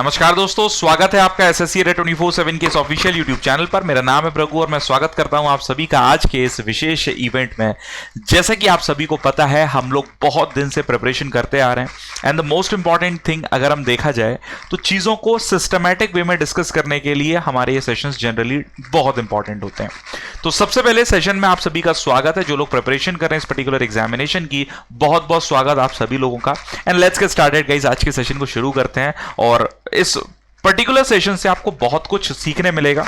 नमस्कार दोस्तों, स्वागत है आपका एसएससी अड्डा 24/7 के इस ऑफिशियल यूट्यूब चैनल पर। मेरा नाम है प्रभु और मैं स्वागत करता हूं आप सभी का आज के इस विशेष इवेंट में। जैसा कि आप सभी को पता है, हम लोग बहुत दिन से प्रिपरेशन करते आ रहे हैं and the most important thing अगर हम देखा जाए तो चीज़ों को सिस्टमैटिक वे में डिस्कस करने के लिए हमारे ये सेशंस जनरली बहुत इंपॉर्टेंट होते हैं। तो सबसे पहले सेशन में आप सभी का स्वागत है। जो लोग प्रिपरेशन कर रहे हैं इस पर्टिकुलर एग्जामिनेशन की, बहुत बहुत स्वागत आप सभी लोगों का। And let's get started guys, आज के सेशन को शुरू करते हैं और इस पर्टिकुलर सेशन से आपको बहुत कुछ सीखने मिलेगा,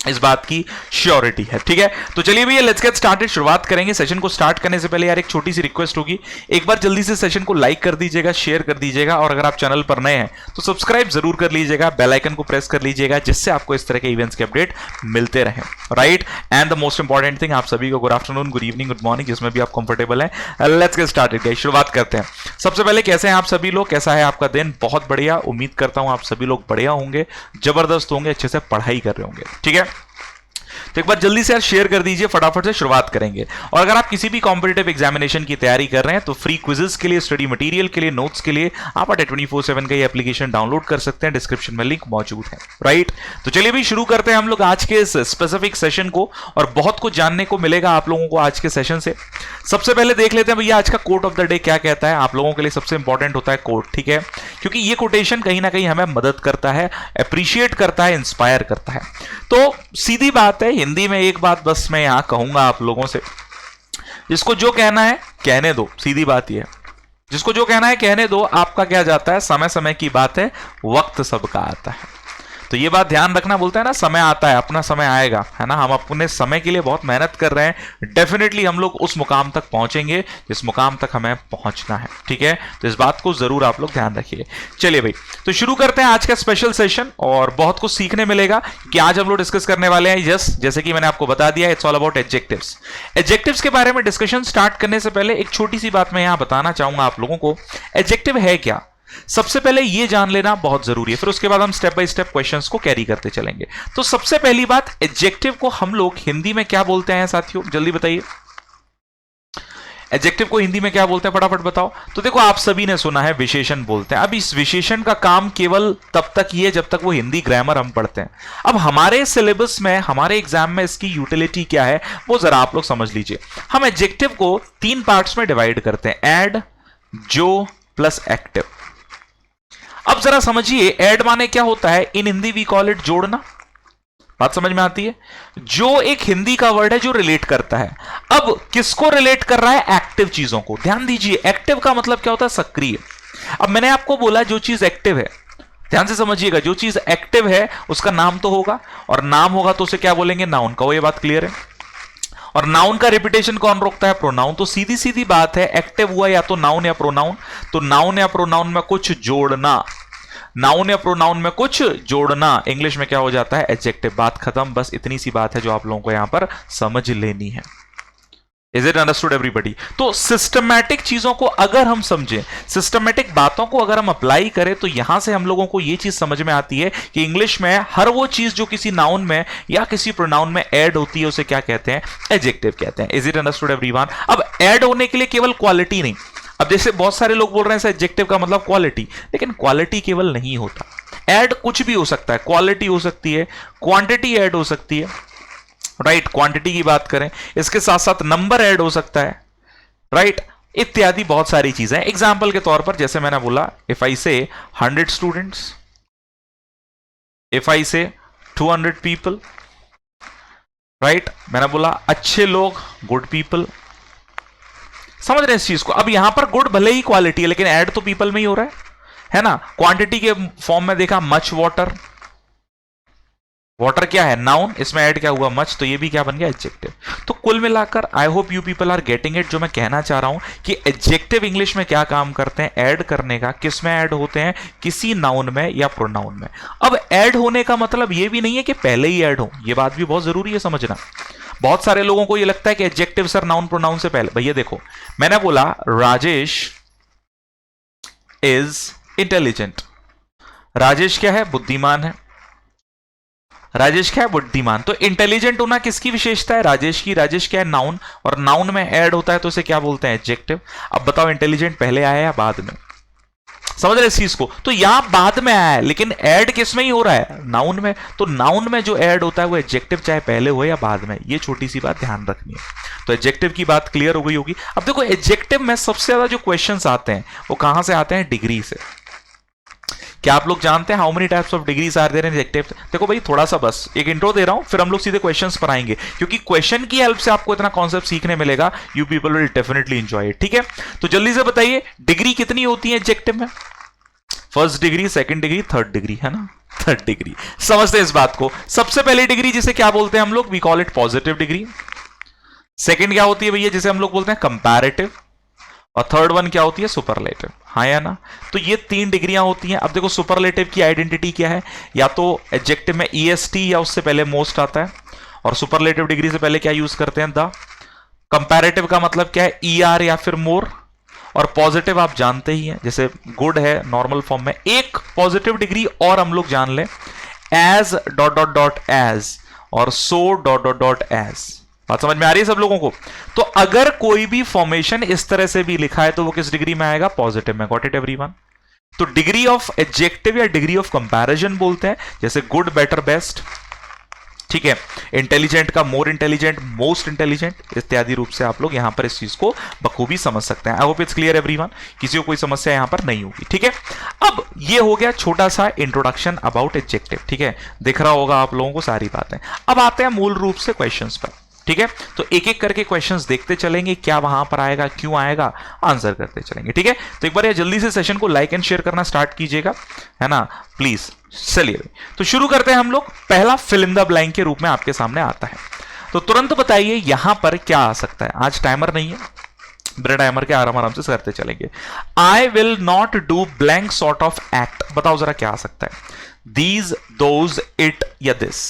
इस बात की श्योरिटी है। ठीक है, तो चलिए भैया लेट्स गेट स्टार्टेड, शुरुआत करेंगे। सेशन को स्टार्ट करने से पहले यार एक छोटी सी रिक्वेस्ट होगी, एक बार जल्दी से सेशन को लाइक कर दीजिएगा, शेयर कर दीजिएगा और अगर आप चैनल पर नए हैं तो सब्सक्राइब जरूर कर लीजिएगा, बेल आइकन को प्रेस कर लीजिएगा जिससे आपको इस तरह के इवेंट्स के अपडेट मिलते रहें। Right, and the most important thing, आप सभी को good afternoon, good evening, good morning, जिसमें भी आप कंफर्टेबल हैं। लेट्स गेट स्टार्टेड गाइस, शुरुआत करते हैं। सबसे पहले कैसे हैं आप सभी लोग, कैसा है आपका दिन? बहुत बढ़िया, उम्मीद करता हूं आप सभी लोग बढ़िया होंगे, जबरदस्त होंगे, अच्छे से पढ़ाई कर रहे होंगे। ठीक है, तो एक बार जल्दी से यार शेयर कर दीजिए, फटाफट से शुरुआत करेंगे। और अगर आप किसी भी कॉम्पिटिटिव एग्जामिनेशन की तैयारी कर रहे हैं तो फ्री क्विजेस के लिए, स्टडी मटेरियल के लिए, नोट्स के लिए आप अड्डा 24/7 का ये एप्लीकेशन डाउनलोड कर सकते हैं, डिस्क्रिप्शन में लिंक मौजूद है। राइट, तो चलिए भी शुरू करते हैं हम लोग आज के इस स्पेसिफिक सेशन को और बहुत कुछ जानने को मिलेगा आप लोगों को आज के सेशन से। सबसे पहले देख लेते हैं भैया आज का कोट ऑफ द डे क्या कहता है। आप लोगों के लिए सबसे इंपॉर्टेंट होता है कोट, ठीक है, क्योंकि ये कोटेशन कहीं ना कहीं हमें मदद करता है, अप्रिशिएट करता है, इंस्पायर करता है। तो सीधी बात है, हिंदी में एक बात बस मैं यहां कहूंगा आप लोगों से, जिसको जो कहना है कहने दो। सीधी बात यह है, जिसको जो कहना है कहने दो। आपका क्या जाता है, समय समय की बात है, वक्त सबका आता है। तो ये बात ध्यान रखना, बोलते हैं ना समय आता है, अपना समय आएगा, है ना। हम अपने समय के लिए बहुत मेहनत कर रहे हैं, डेफिनेटली हम लोग उस मुकाम तक पहुंचेंगे जिस मुकाम तक हमें पहुंचना है। ठीक है, तो इस बात को जरूर आप लोग ध्यान रखिए। चलिए भाई, तो शुरू करते हैं आज का स्पेशल सेशन और बहुत कुछ सीखने मिलेगा कि आज हम लोग डिस्कस करने वाले हैं। यस, जैसे कि मैंने आपको बता दिया, it's all about adjectives. Adjectives के बारे में डिस्कशन स्टार्ट करने से पहले एक छोटी सी बात मैं यहां बताना चाहूंगा आप लोगों को। एडजेक्टिव है क्या, सबसे पहले ये जान लेना बहुत जरूरी है, फिर उसके बाद हम स्टेप बाय स्टेप क्वेश्चंस को कैरी करते चलेंगे। तो सबसे पहली बात, एडजेक्टिव को हम लोग हिंदी में क्या बोलते हैं साथियों, जल्दी बताइए। एडजेक्टिव को हिंदी में क्या बोलते हैं, फटाफट बताओ। तो देखो, आप सभी ने सुना है विशेषण बोलते हैं। अब इस विशेषण का काम केवल तब तक ही है जब तक वो हिंदी ग्रामर हम पढ़ते हैं। अब हमारे सिलेबस में, हमारे एग्जाम में इसकी यूटिलिटी क्या है वो जरा आप लोग समझ लीजिए। हम एडजेक्टिव को 3 पार्ट्स में डिवाइड करते हैं, एड, जो प्लस एक्टिव। अब जरा समझिए, ऐड माने क्या होता है, इन हिंदी वी कॉल इट जोड़ना। बात समझ में आती है? जो एक हिंदी का वर्ड है जो रिलेट करता है। अब किसको रिलेट कर रहा है, एक्टिव चीजों को। ध्यान दीजिए, एक्टिव का मतलब क्या होता है, सक्रिय। अब मैंने आपको बोला जो चीज एक्टिव है, ध्यान से समझिएगा, जो चीज एक्टिव है उसका नाम तो होगा, और नाम होगा तो उसे क्या बोलेंगे, नाउन। कहो ये बात क्लियर है? और नाउन का रिपीटेशन कौन रोकता है, प्रोनाउन। तो सीधी सीधी बात है, एक्टिव हुआ या तो नाउन या प्रोनाउन। तो नाउन या प्रोनाउन में कुछ जोड़ना, नाउन या प्रोनाउन में कुछ जोड़ना, इंग्लिश में क्या हो जाता है, एडजेक्टिव। बात खत्म, बस इतनी सी बात है जो आप लोगों को यहां पर समझ लेनी है। Is it understood everybody? तो सिस्टमैटिक चीजों को अगर हम समझें, सिस्टमैटिक बातों को अगर हम अप्लाई करें तो यहां से हम लोगों को यह चीज समझ में आती है कि इंग्लिश में हर वो चीज जो किसी नाउन में या किसी प्रोनाउन में ऐड होती है उसे क्या कहते हैं, एडजेक्टिव कहते हैं। Is it understood everyone? अब ऐड होने के लिए केवल क्वालिटी नहीं, अब जैसे बहुत सारे लोग बोल रहे हैं एडजेक्टिव का मतलब क्वालिटी, लेकिन क्वालिटी केवल नहीं होता। ऐड कुछ भी हो सकता है, क्वालिटी हो सकती है, क्वांटिटी ऐड हो सकती है। राइट, क्वांटिटी की बात करें, इसके साथ साथ नंबर ऐड हो सकता है। राइट, इत्यादि बहुत सारी चीजें। एग्जाम्पल के तौर पर जैसे मैंने बोला, इफ आई से 100 स्टूडेंट्स, इफ आई से 200 पीपल, राइट, मैंने बोला अच्छे लोग, गुड पीपल। समझ रहे हैं इस चीज को? अब यहां पर गुड भले ही क्वालिटी है, लेकिन ऐड तो पीपल में ही हो रहा है ना। क्वांटिटी के फॉर्म में देखा, मच वाटर, वाटर क्या है, नाउन, इसमें ऐड क्या हुआ, मच, तो ये भी क्या बन गया, एडजेक्टिव। तो कुल मिलाकर I hope you people are getting it. जो मैं कहना चाह रहा हूं कि एडजेक्टिव इंग्लिश में क्या काम करते हैं, ऐड करने का। किस में ऐड होते हैं, किसी नाउन में या प्रोनाउन में। अब ऐड होने का मतलब ये भी नहीं है कि पहले ही ऐड हो, ये बात भी बहुत जरूरी है समझना। बहुत सारे लोगों को ये लगता है कि एडजेक्टिव सर नाउन प्रोनाउन से पहले। भैया देखो, मैंने बोला राजेश इज इंटेलिजेंट। राजेश क्या है, बुद्धिमान है। राजेश क्या है, बुद्धिमान। तो इंटेलिजेंट होना किसकी विशेषता है, राजेश की। राजेश क्या है, नाउन, और नाउन में ऐड होता है तो उसे क्या बोलते हैं, एडजेक्टिव। अब बताओ इंटेलिजेंट पहले आया या बाद में? समझ रहे इस चीज को? तो यहां बाद में आया है, लेकिन ऐड किस में ही हो रहा है? नाउन में। तो नाउन में जो ऐड होता है वो एडजेक्टिव चाहे पहले हो या बाद में, ये छोटी सी बात ध्यान रखनी है। तो एडजेक्टिव की बात क्लियर हो गई होगी। अब देखो एडजेक्टिव में सबसे ज्यादा जो क्वेश्चंस आते हैं वो कहां से आते हैं? डिग्री से। क्या आप लोग जानते हैं how many types of degrees are there in adjective? देखो भाई थोड़ा सा बस एक इंट्रो दे रहा हूं, फिर हम लोग सीधे क्वेश्चंस पर आएंगे, क्योंकि क्वेश्चन की हेल्प से आपको इतना कॉन्सेप्ट सीखने मिलेगा, you people will definitely enjoy it. ठीक है, तो जल्दी से बताइए डिग्री कितनी होती है एडजेक्टिव में? First degree, second degree, third degree, है ना? Third degree. समझते हैं इस बात को। सबसे पहली डिग्री जिसे क्या बोलते हैं हम लोग? We call it positive degree. Second क्या होती है भैया? जिसे हम लोग बोलते हैं कंपैरेटिव। और थर्ड वन क्या होती है? सुपरलेटिव। हाँ या ना? तो ये 3 डिग्रियां होती हैं। अब देखो सुपरलेटिव की आइडेंटिटी क्या है? या तो एडजेक्टिव में ईएसटी या उससे पहले मोस्ट आता है, और सुपरलेटिव डिग्री से पहले क्या यूज करते हैं? द। कंपैरेटिव का मतलब क्या है? ईआर या फिर मोर। और पॉजिटिव आप जानते ही हैं, जैसे गुड है नॉर्मल फॉर्म में। एक पॉजिटिव डिग्री और हम लोग जान लें, as dot dot dot as और so dot dot dot as. बात समझ में आ रही है सब लोगों को? तो अगर कोई भी फॉर्मेशन इस तरह से भी लिखा है तो वो किस डिग्री में आएगा? पॉजिटिव में। Got it everyone? तो डिग्री ऑफ एडजेक्टिव या डिग्री ऑफ कंपैरिजन बोलते हैं, जैसे गुड, बेटर, बेस्ट। ठीक है, इंटेलिजेंट का मोर इंटेलिजेंट, मोस्ट इंटेलिजेंट इत्यादि रूप से आप लोग यहां पर इस चीज को बखूबी समझ सकते हैं। आई होप इट्स क्लियर एवरीवन, किसी को कोई समस्या यहां पर नहीं होगी। ठीक है, अब ये हो गया छोटा सा इंट्रोडक्शन अबाउट एडजेक्टिव। ठीक है, दिख रहा होगा आप लोगों को सारी बातें। अब आते हैं मूल रूप से क्वेश्चंस पर। ठीक है, तो एक एक करके क्वेश्चंस देखते चलेंगे, क्या वहां पर आएगा, क्यों आएगा, आंसर करते चलेंगे। ठीक है, तो एक बार ये जल्दी से सेशन को लाइक एंड शेयर करना स्टार्ट कीजिएगा, है ना, प्लीज। चलिए तो शुरू करते हैं हम लोग। पहला फिल इन द ब्लैंक के रूप में आपके सामने आता है, तो तुरंत बताइए यहां पर क्या आ सकता है। आज टाइमर नहीं है, बिना टाइमर के आराम आराम से करते चलेंगे। I will not do blank sort of act, बताओ जरा क्या आ सकता है? दीज, दोज, इट या दिस।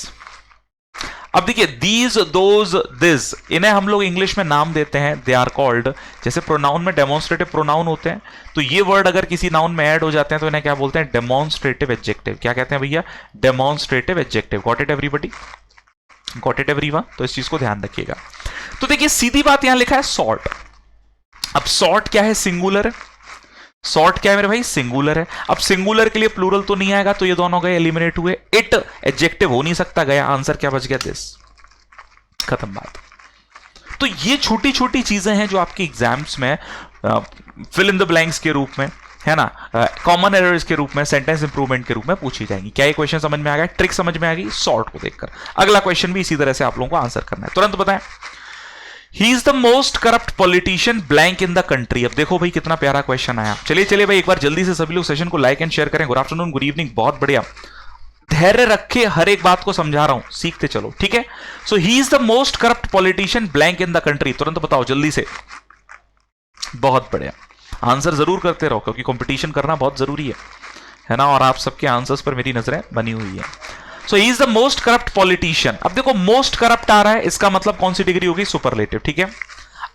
अब देखिए दीज, दोज, दिस, इन्हें हम लोग इंग्लिश में नाम देते हैं, दे आर कॉल्ड, जैसे प्रोनाउन में डेमोन्स्ट्रेटिव प्रोनाउन होते हैं, तो ये वर्ड अगर किसी नाउन में ऐड हो जाते हैं तो इन्हें क्या बोलते हैं? Demonstrative adjective. क्या कहते हैं भैया? Demonstrative adjective. Got it everybody? Got it everyone? तो इस चीज को ध्यान रखिएगा। तो देखिए सीधी बात यहां लिखा है सॉर्ट। अब सॉर्ट क्या है? सिंगुलर है। सॉर्ट क्या है मेरे भाई? सिंगुलर है। अब सिंगुलर के लिए प्लूरल तो नहीं आएगा, तो ये दोनों गए, एलिमिनेट हुए। इट एडजेक्टिव हो नहीं सकता, गया। आंसर क्या बच गया? दिस। खत्म बात। तो ये छोटी छोटी चीजें हैं जो आपके एग्जाम्स में फिल इन द ब्लैंक्स के रूप में, है ना, कॉमन एरर्स के रूप में, सेंटेंस इंप्रूवमेंट के रूप में पूछी जाएंगी। क्या ये क्वेश्चन समझ में आ गया? ट्रिक समझ में आ गई सॉर्ट को देखकर? अगला क्वेश्चन भी इसी तरह से आप लोगों को आंसर करना है, तुरंत बताएं। ही is the most corrupt politician blank in the country. अब देखो भाई कितना प्यारा क्वेश्चन आया। चलिए चलिए भाई एक बार जल्दी से सभी लोग सेशन को लाइक एंड शेयर करें। गुड आफ्टरनून, गुड इवनिंग, बहुत बढ़िया। धैर्य रखे, हर एक बात को समझा रहा हूं, सीखते चलो। ठीक है, so he is the most corrupt politician blank in the country. तुरंत बताओ जल्दी से। बहुत बढ़िया, आंसर जरूर करते रहो क्योंकि कंपटीशन करना बहुत जरूरी है ना, और आप सबके आंसर्स पर मेरी नजरें बनी हुई है। So he is the most corrupt politician. अब देखो मोस्ट करप्ट आ रहा है, इसका मतलब कौन सी डिग्री होगी? सुपरलेटिव। ठीक है,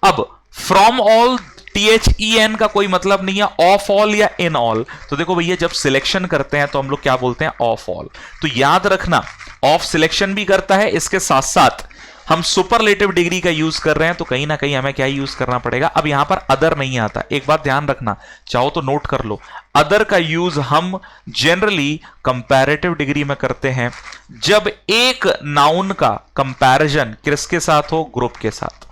अब फ्रॉम ऑल, THEN का कोई मतलब नहीं है, ऑफ ऑल या इन ऑल। तो देखो भैया जब सिलेक्शन करते हैं तो हम लोग क्या बोलते हैं? Of all. तो याद रखना ऑफ सिलेक्शन भी करता है, इसके साथ साथ हम सुपरलेटिव डिग्री का यूज कर रहे हैं, तो कहीं ना कहीं हमें क्या यूज करना पड़ेगा? अब यहां पर अदर नहीं आता, एक बात ध्यान रखना, चाहो तो नोट कर लो। अदर का यूज हम जनरली कंपैरेटिव डिग्री में करते हैं जब एक नाउन का कंपैरिजन किसके साथ हो? ग्रुप के साथ।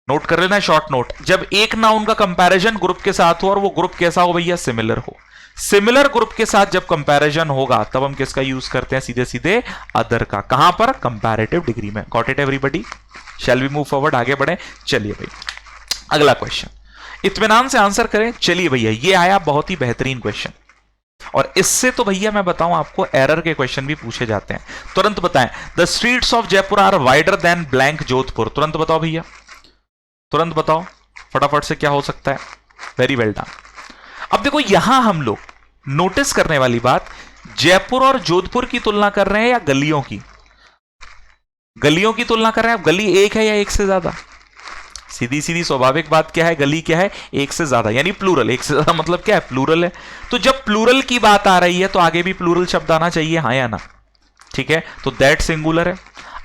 नोट कर लेना, शॉर्ट नोट। जब एक नाउन का कंपैरिजन ग्रुप के साथ हो और वो ग्रुप कैसा हो भैया? सिमिलर हो। सिमिलर ग्रुप के साथ जब कंपैरिजन होगा तब हम किसका यूज करते हैं? सीधे सीधे अदर का। कहां पर? कंपैरेटिव डिग्री में। Got it everybody? Shall we move forward? आगे बढ़े। चलिए भाई अगला क्वेश्चन, इत्मीनान से आंसर करें। चलिए भैया ये आया बहुत ही बेहतरीन क्वेश्चन, और इससे तो भैया मैं बताऊं आपको एरर के क्वेश्चन भी पूछे जाते हैं। तुरंत बताएं। The streets of Jaipur are wider than blank Jodhpur. तुरंत बताओ भैया, तुरंत बताओ फटाफट से क्या हो सकता है? Very well done. अब देखो यहां हम लोग नोटिस करने वाली बात, जयपुर और जोधपुर की तुलना कर रहे हैं या गलियों की? गलियों की तुलना कर रहे हैं। अब गली एक है या एक से ज्यादा? सीधी सीधी स्वाभाविक बात क्या है? गली क्या है? एक से ज्यादा, यानी प्लूरल। एक से ज्यादा मतलब क्या है? प्लूरल है। तो जब प्लूरल की बात आ रही है तो आगे भी प्लूरल शब्द आना चाहिए, हाँ या ना? ठीक है, तो दैट सिंगुलर है।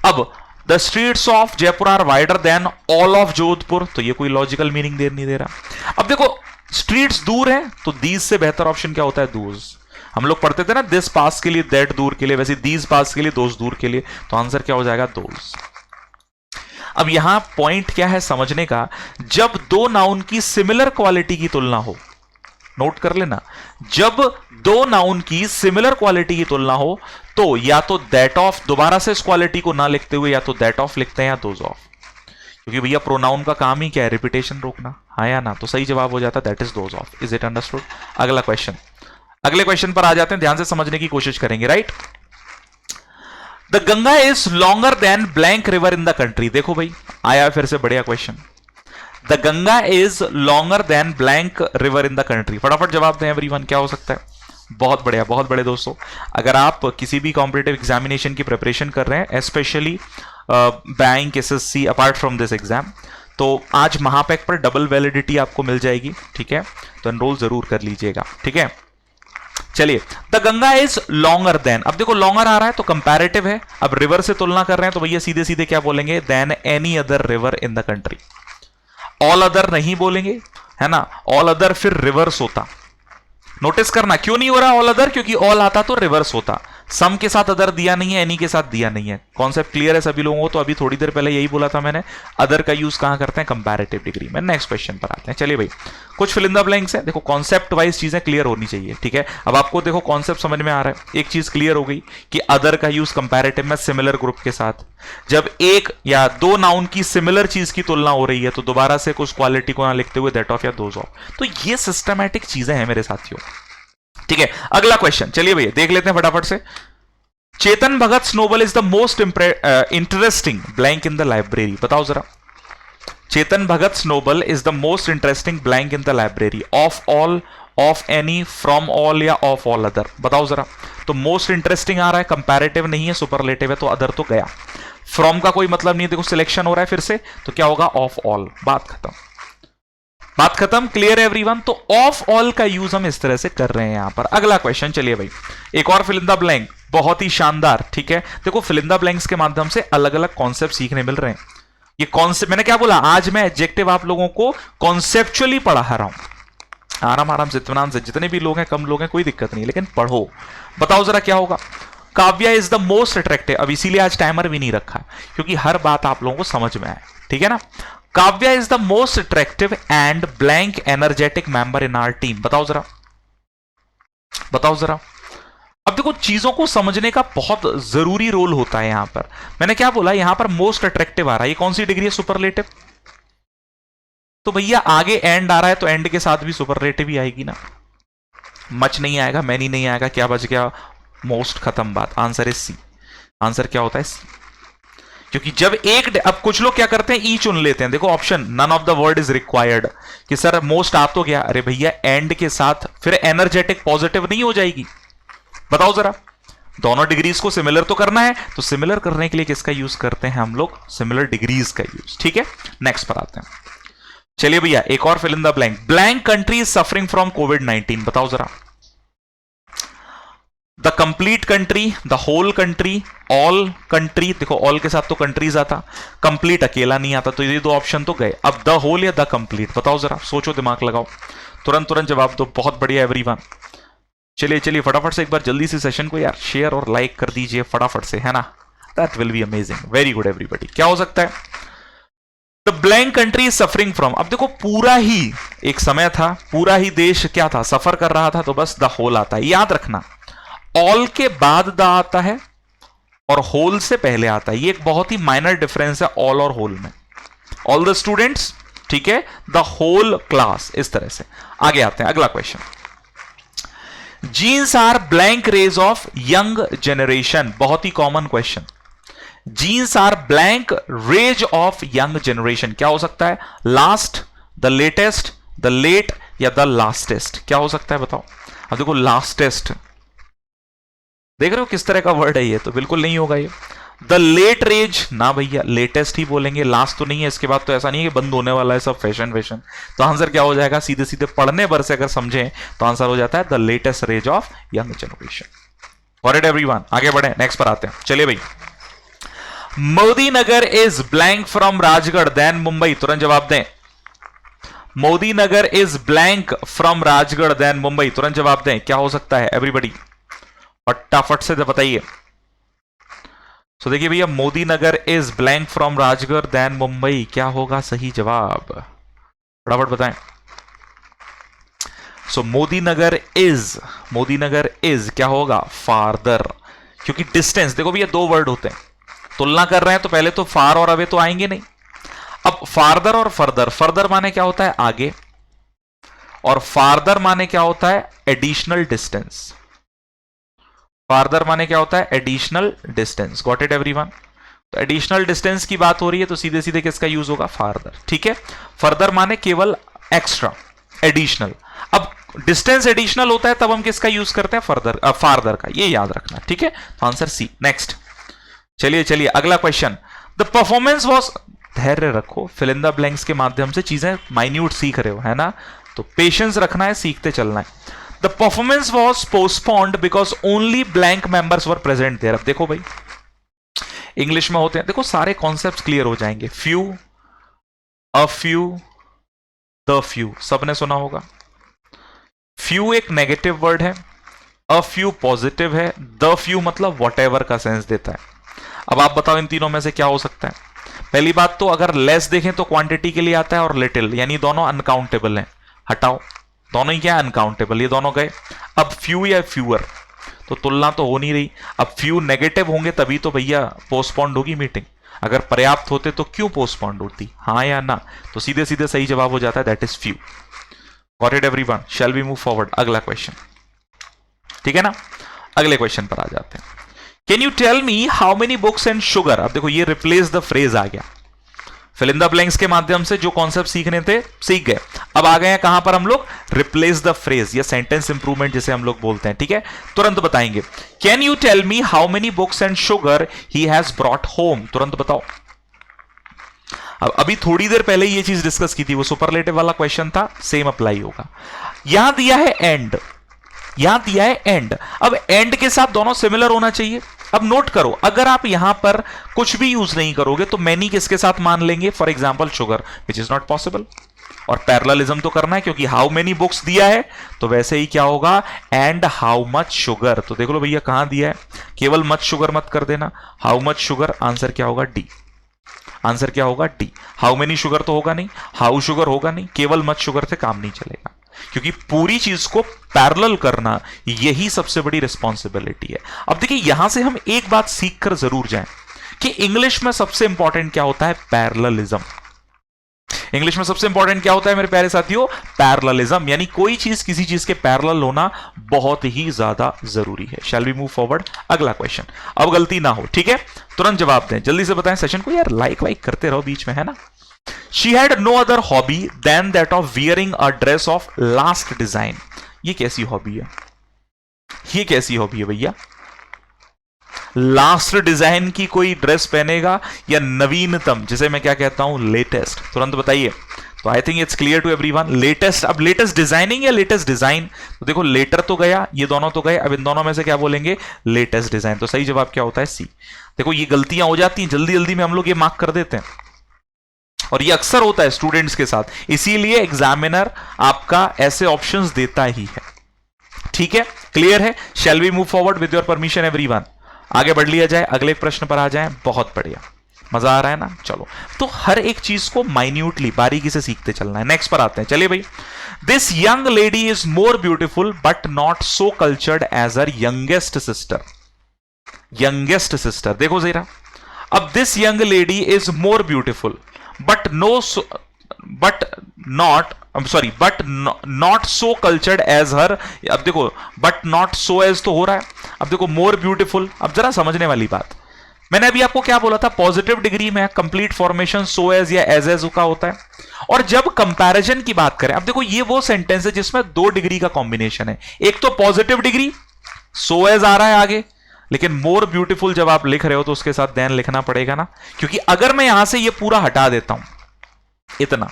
अब the streets of Jaipur are wider than all of Jodhpur, तो ये कोई लॉजिकल मीनिंग नहीं दे रहा। अब देखो स्ट्रीट्स दूर है तो दीज से बेहतर ऑप्शन क्या होता है? दूज। हम लोग पढ़ते थे ना, दिस पास के लिए, दैट दूर के लिए, वैसे दीज पास के लिए, दोज दूर के लिए, तो आंसर क्या हो जाएगा? दोज। अब यहां पॉइंट क्या है समझने का, जब दो नाउन की सिमिलर क्वालिटी की तुलना हो, नोट कर लेना, जब दो नाउन की सिमिलर क्वालिटी की तुलना हो तो या तो दैट ऑफ, दोबारा से इस क्वालिटी को ना लिखते हुए या तो दैट ऑफ लिखते हैं या दोज ऑफ, क्योंकि भैया प्रोनाउन का काम ही क्या है? रिपीटेशन रोकना, हाँ या ना? तो सही जवाब हो जाता that is those of. Is it understood? अगला क्वेश्चन, अगले क्वेश्चन पर आ जाते हैं, ध्यान से समझने की कोशिश करेंगे। Right, the Ganga is longer than blank river in the country. देखो भाई, आया फिर से बढ़िया question. The Ganga is longer than blank river in the country. फटाफट जवाब दें एवरीवन, क्या हो सकता है? बहुत बढ़िया, बहुत बड़े दोस्तों। अगर आप किसी भी कॉम्पिटिटिव एग्जामिनेशन की प्रिपरेशन कर रहे हैं, specially bank, SSC, apart from this exam, तो आज महापैक पर डबल वैलिडिटी आपको मिल जाएगी, ठीक है? तो एनरोल जरूर कर लीजिएगा, ठीक है? चलिए, the Ganga is longer than, अब देखो लॉन्गर आ रहा है तो कंपैरेटिव है, अब रिवर से तुलना कर रहे हैं तो भैया सीधे सीधे क्या बोलेंगे? Than any other river in the country. All other नहीं बोलेंगे, है ना? ऑल अदर फिर रिवर्स होता। नोटिस करना क्यों नहीं हो रहा ऑल अदर, क्योंकि ऑल आता तो रिवर्स होता। सम के साथ अदर दिया नहीं है, एनी के साथ दिया नहीं है। कॉन्सेप्ट क्लियर है सभी लोगों को? तो अभी थोड़ी देर पहले यही बोला था मैंने, अदर का यूज कहां करते हैं? कंपैरेटिव डिग्री में। नेक्स्ट क्वेश्चन पर आते हैं। चलिए भाई, कुछ फिल इन द ब्लैंक्स है। देखो कॉन्सेप्ट वाइज चीजें क्लियर होनी चाहिए, ठीक है? अब आपको देखो कॉन्सेप्ट समझ में आ रहा है, एक चीज क्लियर हो गई कि अदर का यूज कंपैरेटिव में सिमिलर ग्रुप के साथ, जब एक या दो नाउन की सिमिलर चीज की तुलना हो रही है तो दोबारा से कुछ क्वालिटी को ना लिखते हुए दैट ऑफ या दोज ऑफ। तो ये सिस्टमैटिक चीजें हैं मेरे साथियों, ठीक है? अगला क्वेश्चन चलिए भैया देख लेते हैं फटाफट से। Chetan Bhagat novel is the most interesting blank in the library. बताओ जरा, Chetan Bhagat novel is the most interesting blank in the library. Of all, of any, from all या ऑफ ऑल अदर? बताओ जरा। तो मोस्ट इंटरेस्टिंग आ रहा है, कंपैरेटिव नहीं है, सुपरलेटिव है, तो अदर तो गया। फ्रॉम का कोई मतलब नहीं है, देखो सिलेक्शन हो रहा है फिर से, तो क्या होगा? Of all. बात खत्म, बात खत्म। Clear everyone? तो ऑफ ऑल का यूज हम इस तरह से कर रहे हैं यहां पर। अगला क्वेश्चन चलिए भाई, एक और फिल इन द ब्लैंक, बहुत ही शानदार, ठीक है? देखो फिल इन द ब्लैंक्स के माध्यम से अलग अलग कॉन्सेप्ट सीखने मिल रहे हैं। ये कॉन्सेप्ट, मैंने क्या बोला, आज मैं एडजेक्टिव आप लोगों को कॉन्सेप्चुअली पढ़ा रहा हूं। आराम आराम से, इत्मीनान से, जितने भी लोग हैं, कम लोग हैं, कोई दिक्कत नहीं, लेकिन पढ़ो। बताओ जरा क्या होगा? Kavya is the most attractive. अब इसीलिए आज टाइमर भी नहीं रखा, क्योंकि हर बात आप लोगों को समझ में आए, ठीक है ना? Kavya is the most attractive and blank energetic member in our team. बताओ जरा, बताओ जरा। अब देखो चीजों को समझने का बहुत जरूरी रोल होता है यहां पर। मैंने क्या बोला, यहां पर मोस्ट अट्रैक्टिव आ रहा है, ये कौन सी डिग्री है? सुपरलेटिव। तो भैया आगे एंड आ रहा है तो एंड के साथ भी सुपरलेटिव ही आएगी ना। मच नहीं आएगा, मैनी नहीं आएगा, क्या बच गया? मोस्ट। खत्म बात। Answer is C. आंसर क्या होता है? सी। क्योंकि जब एक, अब कुछ लोग क्या करते हैं, ई चुन लेते हैं। देखो option none of the word is required, कि सर मोस्ट आ तो गया। अरे भैया एंड के साथ फिर एनर्जेटिक पॉजिटिव नहीं हो जाएगी? बताओ जरा। दोनों डिग्रीज को सिमिलर तो करना है, तो सिमिलर करने के लिए किसका यूज करते हैं हम लोग? सिमिलर डिग्रीज का यूज, ठीक है? नेक्स्ट पर आते हैं। चलिए भैया एक और fill in the blank, blank country is suffering from कोविड-19। बताओ जरा। The complete country, the whole country, all country. देखो ऑल के साथ तो कंट्रीज आता, कंप्लीट अकेला नहीं आता, तो ये दो ऑप्शन तो गए। अब द होल या द कंप्लीट? बताओ जरा, सोचो, दिमाग लगाओ, तुरंत तुरंत जवाब दो। बहुत बढ़िया एवरीवन। चलिए चलिए फटाफट से एक बार जल्दी से सेशन को यार शेयर और लाइक कर दीजिए फटाफट से, है ना? That will be amazing. Very good everybody. क्या हो सकता है? The blank country is suffering from. अब देखो पूरा ही एक समय था, पूरा ही देश क्या था? सफर कर रहा था, तो बस द होल आता है। याद रखना, ऑल के बाद द आता है और होल से पहले आता है। ये एक बहुत ही माइनर डिफरेंस है ऑल और होल में। ऑल द स्टूडेंट्स, ठीक है? द होल क्लास, इस तरह से। आगे आते हैं, अगला question. Jeans are blank rage of young generation. बहुत ही common question. Jeans are blank rage of young generation. क्या हो सकता है? Last, the latest, the late या द लास्टेस्ट? क्या हो सकता है बताओ? अब देखो लास्टेस्ट, देख रहे हो किस तरह का वर्ड है ये? तो बिल्कुल नहीं होगा ये। द लेट रेज ना भैया, लेटेस्ट ही बोलेंगे, लास्ट तो नहीं है। इसके बाद तो ऐसा नहीं है कि बंद होने वाला है सब फैशन वैशन। तो आंसर क्या हो जाएगा? सीधे सीधे पढ़ने भर से अगर समझें तो आंसर हो जाता है the latest rage of young generation. Got it everyone? आगे बढ़े, नेक्स्ट पर आते हैं। चलिए भाई, Modi Nagar is blank from Rajgarh then Mumbai. तुरंत जवाब दें। Modi Nagar is blank from Rajgarh then Mumbai, तुरंत जवाब दें क्या हो सकता है एवरीबडी, फटाफट से बताइए। तो देखिए भैया, Modi Nagar is blank from Rajgarh then Mumbai, क्या होगा सही जवाब, फटाफट बताएं। सो मोदी नगर इज क्या होगा, फारदर, क्योंकि डिस्टेंस, देखो भैया दो वर्ड होते हैं, तुलना कर रहे हैं तो पहले तो फार और अवे तो आएंगे नहीं। अब फारदर और फर्दर, फर्दर माने क्या होता है आगे, और फारदर माने क्या होता है एडिशनल डिस्टेंस, फारदर माने क्या होता है additional distance. Got it everyone? तो एडिशनल डिस्टेंस की बात हो रही है तो सीधे सीधे किसका यूज होगा, फारदर, ठीक है। फर्दर माने केवल एक्स्ट्रा, एडिशनल। अब डिस्टेंस एडिशनल होता है तब हम किसका यूज करते हैं, फर्दर, फारदर का, ये याद रखना, ठीक है। तो आंसर सी। नेक्स्ट चलिए अगला क्वेश्चन। द परफॉर्मेंस वॉज, धैर्य रखो, फिल इन द ब्लैंक्स के माध्यम से चीजें माइन्यूट सीख रहे हो, है ना, तो पेशेंस रखना है, सीखते चलना है। The performance was postponed because only blank members were present there. अब देखो भाई, इंग्लिश में होते हैं, देखो सारे कॉन्सेप्ट क्लियर हो जाएंगे। Few, a few, the few, सबने सुना होगा। फ्यू एक नेगेटिव वर्ड है, अ फ्यू पॉजिटिव है, द फ्यू मतलब व्हाटएवर का सेंस देता है। अब आप बताओ इन तीनों में से क्या हो सकता है। पहली बात तो अगर लेस देखें तो क्वांटिटी के लिए आता है, और लिटिल, यानी दोनों अनकाउंटेबल हैं, हटाओ, दोनों ही क्या है अनकाउंटेबल, ये दोनों गए। अब फ्यू या फ्यूअर, तो तुलना तो हो नहीं रही। अब फ्यू नेगेटिव होंगे तभी तो भैया पोस्टपोन्ड होगी मीटिंग, अगर पर्याप्त होते तो क्यों पोस्टपोन्ड होती, हाँ या ना, तो सीधे सीधे सही जवाब हो जाता है, that is few. Got it everyone? Shall we move forward? अगला क्वेश्चन, ठीक है ना, अगले क्वेश्चन पर आ जाते हैं। Can you tell me how many books and sugar. अब देखो ये रिप्लेस द फ्रेज आ गया, फिल इन द ब्लैंक्स के माध्यम से जो कॉन्सेप्ट सीखने थे सीख गए, अब आ गए हैं कहां पर हम लोग, रिप्लेस द फ्रेज या सेंटेंस इंप्रूवमेंट जिसे हम लोग बोलते हैं, ठीक है। तुरंत बताएंगे, can you tell me how many books and sugar he has brought home, तुरंत बताओ। अब अभी थोड़ी देर पहले ये चीज डिस्कस की थी, वो सुपरलेटिव वाला क्वेश्चन था, सेम अप्लाई होगा। यहां दिया है एंड, यहां दिया है एंड, अब एंड के साथ दोनों सिमिलर होना चाहिए। अब नोट करो, अगर आप यहां पर कुछ भी यूज नहीं करोगे तो मैनी किसके साथ मान लेंगे, for example sugar, which is not possible. और पैरेललिज्म तो करना है क्योंकि हाउ मेनी बुक्स दिया है, तो वैसे ही क्या होगा, एंड हाउ मच शुगर। तो देख लो भैया कहां दिया है, केवल मच शुगर मत कर देना, हाउ मच शुगर, आंसर क्या होगा डी, आंसर क्या होगा डी। हाउ मेनी शुगर तो होगा नहीं, हाउ शुगर होगा नहीं, केवल मच शुगर से काम नहीं चलेगा, क्योंकि पूरी चीज को पैरेलल करना यही सबसे बड़ी रिस्पॉन्सिबिलिटी है। अब देखिए यहां से हम एक बात सीख कर जरूर जाएं कि इंग्लिश में सबसे इंपॉर्टेंट क्या होता है, पैरेललिज्म। इंग्लिश में सबसे इंपॉर्टेंट क्या होता है मेरे प्यारे साथियों, पैरेललिज्म, यानी कोई चीज किसी चीज के पैरेलल होना बहुत ही ज्यादा जरूरी है। Shall we move forward? अगला क्वेश्चन, अब गलती ना हो, ठीक है, तुरंत जवाब दें, जल्दी से बताएं। सेशन को यार लाइक वाइक करते रहो बीच में, है ना। She had no other hobby than that of wearing a dress of last design. ये कैसी हॉबी है, ये कैसी हॉबी है भैया, लास्ट डिजाइन की कोई ड्रेस पहनेगा या नवीनतम, जिसे मैं क्या कहता हूं, लेटेस्ट, तुरंत बताइए। तो I think it's clear to everyone, latest. अब लेटेस्ट डिजाइनिंग या लेटेस्ट डिजाइन, तो देखो लेटर तो गया, ये दोनों तो गए, अब इन दोनों में से क्या बोलेंगे, लेटेस्ट डिजाइन। तो सही जवाब क्या होता है, सी। देखो ये गलतियां हो जाती हैं, जल्दी जल्दी में हम लोग ये मार्क कर देते हैं, और ये अक्सर होता है स्टूडेंट्स के साथ, इसीलिए एग्जामिनर आपका ऐसे ऑप्शंस देता ही है, ठीक है, क्लियर है। Shall we move forward with your permission everyone? आगे बढ़ लिया जाए, अगले प्रश्न पर आ जाए, बहुत बढ़िया, मजा आ रहा है ना। चलो, तो हर एक चीज को माइन्यूटली बारीकी से सीखते चलना है। नेक्स्ट पर आते हैं, चलिए भाई। This young lady is more beautiful but not so cultured as her youngest sister. Youngest sister देखो जरा, अब this young lady is more beautiful but not so cultured as her। अब देखो but not so as तो हो रहा है, अब देखो more beautiful। अब जरा समझने वाली बात, मैंने अभी आपको क्या बोला था, पॉजिटिव डिग्री में कंप्लीट फॉर्मेशन so as या as का होता है, और जब कंपैरिजन की बात करें, अब देखो ये वो सेंटेंस है जिसमें दो डिग्री का कॉम्बिनेशन है, एक तो पॉजिटिव डिग्री so as आ रहा है आगे, लेकिन मोर ब्यूटीफुल जब आप लिख रहे हो तो उसके साथ देन लिखना पड़ेगा ना, क्योंकि अगर मैं यहां से ये पूरा हटा देता हूं इतना,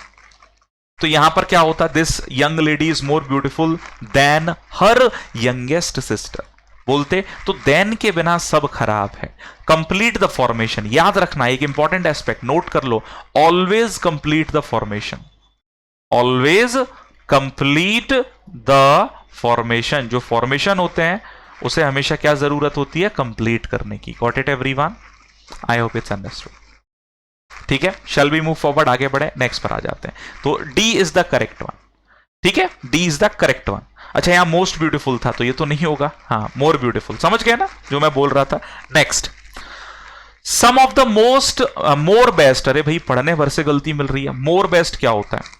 तो यहां पर क्या होता, this young lady is more beautiful then her youngest sister बोलते, तो देन के बिना सब खराब है। कंप्लीट द फॉर्मेशन, याद रखना एक इंपॉर्टेंट एस्पेक्ट, नोट कर लो, always complete the formation. Always complete the formation. जो फॉर्मेशन होते हैं उसे हमेशा क्या जरूरत होती है, कंप्लीट करने की। Got it everyone? I hope it's understood. ठीक है, शैल वी मूव फॉरवर्ड, आगे बढ़े, नेक्स्ट पर आ जाते हैं। तो D is the correct one. ठीक है, D is the correct one. अच्छा, यहां मोस्ट ब्यूटीफुल था तो ये तो नहीं होगा। हाँ, मोर ब्यूटीफुल, समझ गए ना जो मैं बोल रहा था। Next, some of the most, more best. अरे भाई पढ़ने भर से गलती मिल रही है। मोर बेस्ट क्या होता है?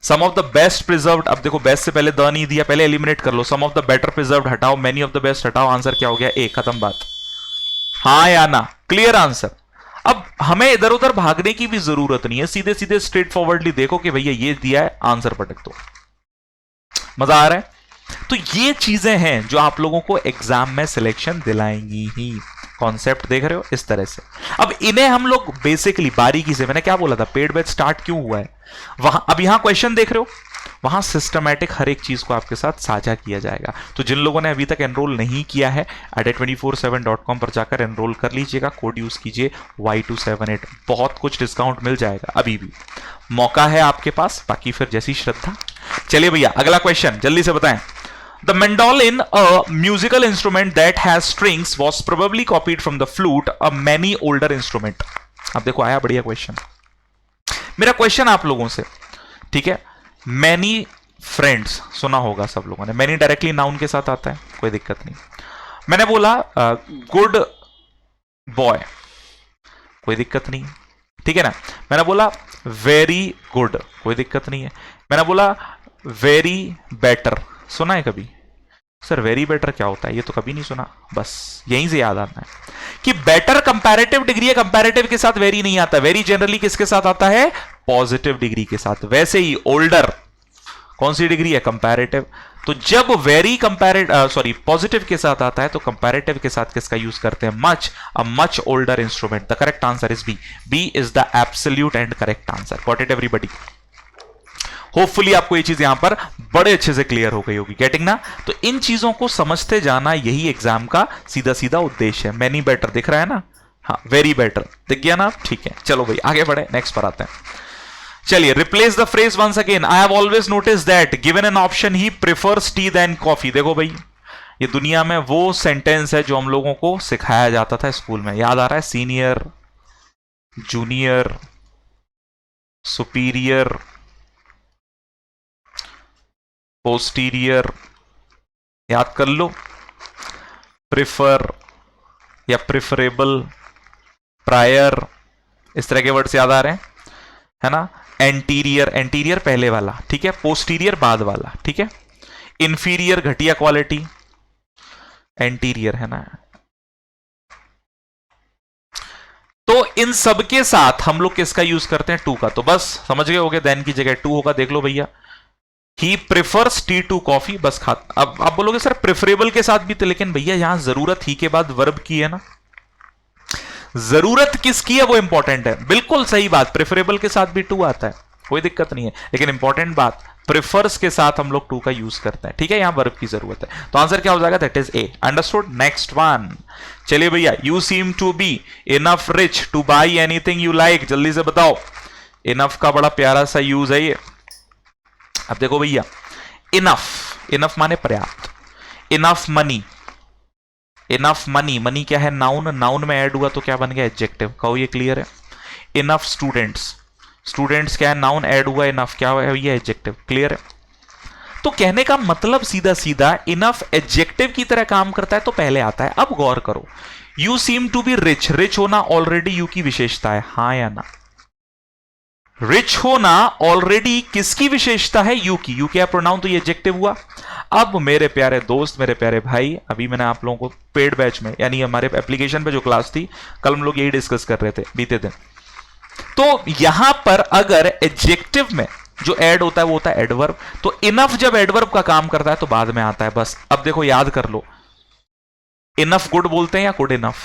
सम ऑफ द बेस्ट प्रिजर्व्ड। अब देखो बेस्ट से पहले द नहीं दिया, पहले एलिमिनेट कर लो। सम ऑफ द बेटर प्रिजर्व्ड हटाओ, मेनी ऑफ द बेस्ट हटाओ, आंसर क्या हो गया? ए, खत्म बात। हाँ या ना, क्लियर आंसर। अब हमें इधर उधर भागने की भी जरूरत नहीं है, सीधे सीधे स्ट्रेट फॉरवर्डली देखो कि भैया ये दिया है, आंसर पटक दो। मजा आ रहा है? तो ये चीजें हैं जो आप लोगों को एग्जाम में सिलेक्शन दिलाएंगी ही। कॉन्सेप्ट देख रहे हो इस तरह से। अब इन्हें हम लोग बेसिकली बारीकी से, मैंने क्या बोला था, पेड बैच स्टार्ट क्यों हुआ है वहां, अब यहां क्वेश्चन देख रहे हो, वहां सिस्टमैटिक हर एक चीज को आपके साथ साझा किया जाएगा। तो जिन लोगों ने अभी तक एनरोल नहीं किया है, adda247.com पर जाकर एनरोल कर लीजिएगा, कोड यूज कीजिए Y278, बहुत कुछ डिस्काउंट मिल जाएगा, अभी भी मौका है आपके पास, बाकी फिर जैसी श्रद्धा। चलिए भैया अगला क्वेश्चन जल्दी से बताएं। The mandolin, a musical instrument that has strings, was probably copied from the flute, a many older instrument. अब देखो आया बढ़िया क्वेश्चन। मेरा क्वेश्चन आप लोगों से, ठीक है, many friends सुना होगा सब लोगों ने, many डायरेक्टली नाउन के साथ आता है, कोई दिक्कत नहीं। मैंने बोला गुड बॉय, कोई दिक्कत नहीं, ठीक है ना। मैंने बोला वेरी गुड, कोई दिक्कत नहीं है। मैंने बोला वेरी बेटर, सुना है कभी? सर वेरी बेटर क्या होता है, ये तो कभी नहीं सुना। बस यहीं से याद आता है कि बेटर कंपैरेटिव डिग्री है, कंपैरेटिव के साथ वेरी नहीं आता। वेरी जनरली किसके साथ आता है? पॉजिटिव डिग्री के साथ। वैसे ही ओल्डर कौन सी डिग्री है? कंपैरेटिव। तो जब वेरी पॉजिटिव के साथ आता है तो कंपैरेटिव के साथ किसका यूज करते हैं? Much, a much older instrument. The correct answer is B. B is the absolute and correct answer. Got it everybody? Hopefully आपको ये चीज यहां पर बड़े अच्छे से क्लियर हो गई होगी। गेटिंग ना? तो इन चीजों को समझते जाना यही एग्जाम का सीधा सीधा उद्देश्य है। मैनी बेटर दिख रहा है ना? हाँ, वेरी बेटर दिख गया ना? ठीक है, चलो भाई आगे बढ़े, नेक्स्ट पर आते हैं। चलिए, replace the phrase once again. I have always notice that given an option he prefers tea than coffee. देखो भाई, ये दुनिया में वो सेंटेंस है जो हम लोगों को सिखाया जाता था स्कूल में, याद आ रहा है? सीनियर, जूनियर, सुपीरियर, पोस्टीरियर, याद कर लो। प्रिफर या प्रिफरेबल, प्रायर, इस तरह के वर्ड्स याद आ रहे हैं, है ना। एंटीरियर, एंटीरियर पहले वाला, ठीक है। पोस्टीरियर बाद वाला, ठीक है। इंफीरियर घटिया क्वालिटी, एंटीरियर, है ना। तो इन सब के साथ हम लोग किसका यूज करते हैं? टू का। तो बस समझ गए होगे, देन की जगह टू होगा। देख लो भैया, he prefers tea to coffee, बस खा। अब आप बोलोगे सर प्रेफरेबल के साथ भी तो, लेकिन भैया यहां जरूरत ही के बाद वर्ब की है ना, जरूरत किसकी है वो इंपॉर्टेंट है। बिल्कुल सही बात, प्रेफरेबल के साथ भी टू आता है, कोई दिक्कत नहीं है, लेकिन इंपॉर्टेंट बात, प्रेफर्स के साथ हम लोग टू का यूज करते हैं, ठीक है। यहां वर्ब की जरूरत है, तो आंसर क्या हो जाएगा? That is A. Understood? Next one. चलिए भैया, you seem to be enough rich to buy anything you like. जल्दी से बताओ, इनफ का बड़ा प्यारा सा यूज है ये। अब देखो भैया, इनफ, इनफ माने पर्याप्त। Enough money, enough money, money क्या है? नाउन, नाउन में ऐड हुआ तो क्या बन गया? एडजेक्टिव। कहो ये क्लियर है? इनफ स्टूडेंट्स, स्टूडेंट्स क्या है? नाउन ऐड हुआ, इनफ क्या है? ये एडजेक्टिव। क्लियर है? तो कहने का मतलब सीधा सीधा, इनफ एडजेक्टिव की तरह काम करता है तो पहले आता है। अब गौर करो, you seem to be rich, rich होना ऑलरेडी यू की विशेषता है, हाँ या ना? रिच होना ऑलरेडी किसकी विशेषता है? यू की। यू क्या प्रोनाउन, तो ये एडजेक्टिव हुआ। अब मेरे प्यारे दोस्त, मेरे प्यारे भाई, अभी मैंने आप लोगों को पेड बैच में, यानी हमारे एप्लीकेशन पे जो क्लास थी, कल हम लोग यही डिस्कस कर रहे थे बीते दिन। तो यहां पर अगर एडजेक्टिव में जो ऐड होता है वो होता है एडवर्ब। तो इनफ जब एडवर्ब का काम करता है तो बाद में आता है, बस। अब देखो याद कर लो, इनफ गुड बोलते हैं या गुड इनफ?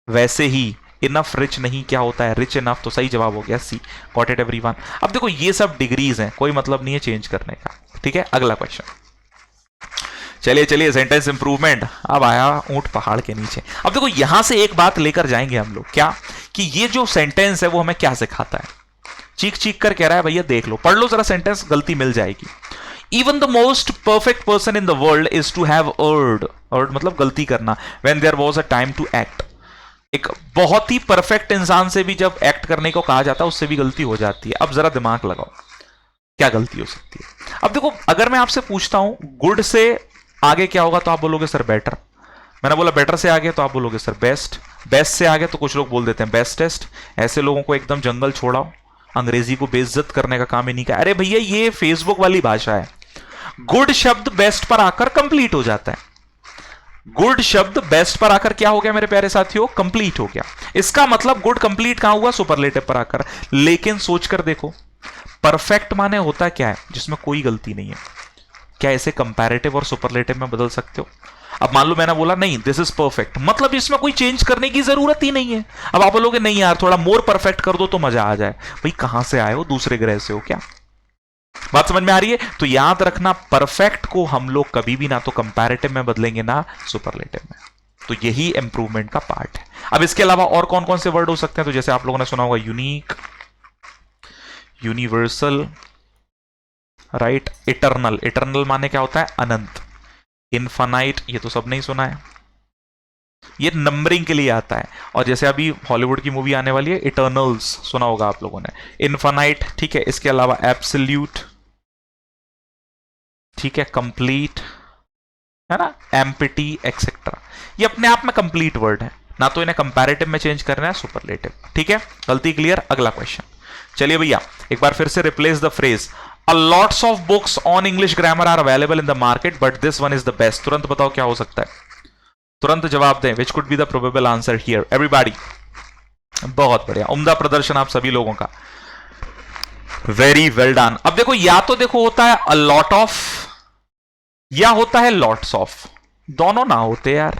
वैसे ही इनफ रिच नहीं, क्या होता है? Rich enough. तो सही जवाब हो गया सी। Got it everyone? अब देखो ये सब डिग्रीज हैं, कोई मतलब नहीं है चेंज करने का, ठीक है। अगला क्वेश्चन, चलिए चलिए, सेंटेंस इंप्रूवमेंट। अब आया ऊंट पहाड़ के नीचे। अब देखो यहां से एक बात लेकर जाएंगे हम लोग, क्या कि ये जो सेंटेंस है वो हमें क्या सिखाता है। चीख चीख कर कह रहा है भैया देख लो, पढ़ लो जरा सेंटेंस, गलती मिल जाएगी। Even the most perfect person in the world is to have erred मतलब गलती करना, when there was a time to act। एक बहुत ही परफेक्ट इंसान से भी जब एक्ट करने को कहा जाता है उससे भी गलती हो जाती है। अब जरा दिमाग लगाओ, क्या गलती हो सकती है? अब देखो, अगर मैं आपसे पूछता हूं गुड से आगे क्या होगा, तो आप बोलोगे सर बेटर। मैंने बोला बेटर से आगे, तो आप बोलोगे सर बेस्ट। बेस्ट से आगे तो कुछ लोग बोल देते हैं बेस्टेस्ट। ऐसे लोगों को एकदम जंगल छोड़ाओ, अंग्रेजी को बेइज्जत करने का काम ही नहीं किया। अरे भैया ये फेसबुक वाली भाषा है। गुड शब्द बेस्ट पर आकर कंप्लीट हो जाता है। गुड शब्द बेस्ट पर आकर क्या हो गया मेरे प्यारे साथियों? कंप्लीट हो गया। इसका मतलब गुड कंप्लीट कहां हुआ? सुपरलेटिव पर आकर। लेकिन सोचकर देखो, परफेक्ट माने होता क्या है? जिसमें कोई गलती नहीं है। क्या इसे कंपैरेटिव और सुपरलेटिव में बदल सकते हो? अब मान लो मैंने बोला नहीं दिस इज परफेक्ट, मतलब इसमें कोई चेंज करने की जरूरत ही नहीं है। अब आप बोलोगे नहीं यार थोड़ा मोर परफेक्ट कर दो तो मजा आ जाए। भाई कहां से आए हो? दूसरे ग्रह से हो क्या? बात समझ में आ रही है? तो याद रखना, परफेक्ट को हम लोग कभी भी ना तो कंपैरेटिव में बदलेंगे ना सुपरलेटिव में। तो यही इंप्रूवमेंट का पार्ट है। अब इसके अलावा और कौन कौन से वर्ड हो सकते हैं? तो जैसे आप लोगों ने सुना होगा unique, universal, right, eternal. Eternal माने क्या होता है? अनंत। इनफाइनाइट, ये तो सब नहीं सुना है, ये नंबरिंग के लिए आता है। और जैसे अभी हॉलीवुड की मूवी आने वाली है इटर्नल्स, सुना होगा आप लोगों ने। इनफाइनाइट, ठीक है। इसके अलावा एब्सोल्यूट, ठीक है, कंप्लीट, है ना, एम्पिटी एक्सेट्रा। ये अपने आप में कंप्लीट वर्ड है, ना तो इन्हें कंपैरेटिव में चेंज करना है सुपरलेटिव। ठीक है, गलती क्लियर। अगला क्वेश्चन, चलिए भैया एक बार फिर से replace the phrase A lots of books on English grammar are available in the market, but this one is the best। तुरंत बताओ क्या हो सकता है? तुरंत जवाब दें। Which could be the probable answer here? Everybody। बहुत बढ़िया, उम्दा प्रदर्शन आप सभी लोगों का, वेरी वेल डन। अब देखो, या तो देखो होता है a lot of या होता है lots of, दोनों ना होते यार,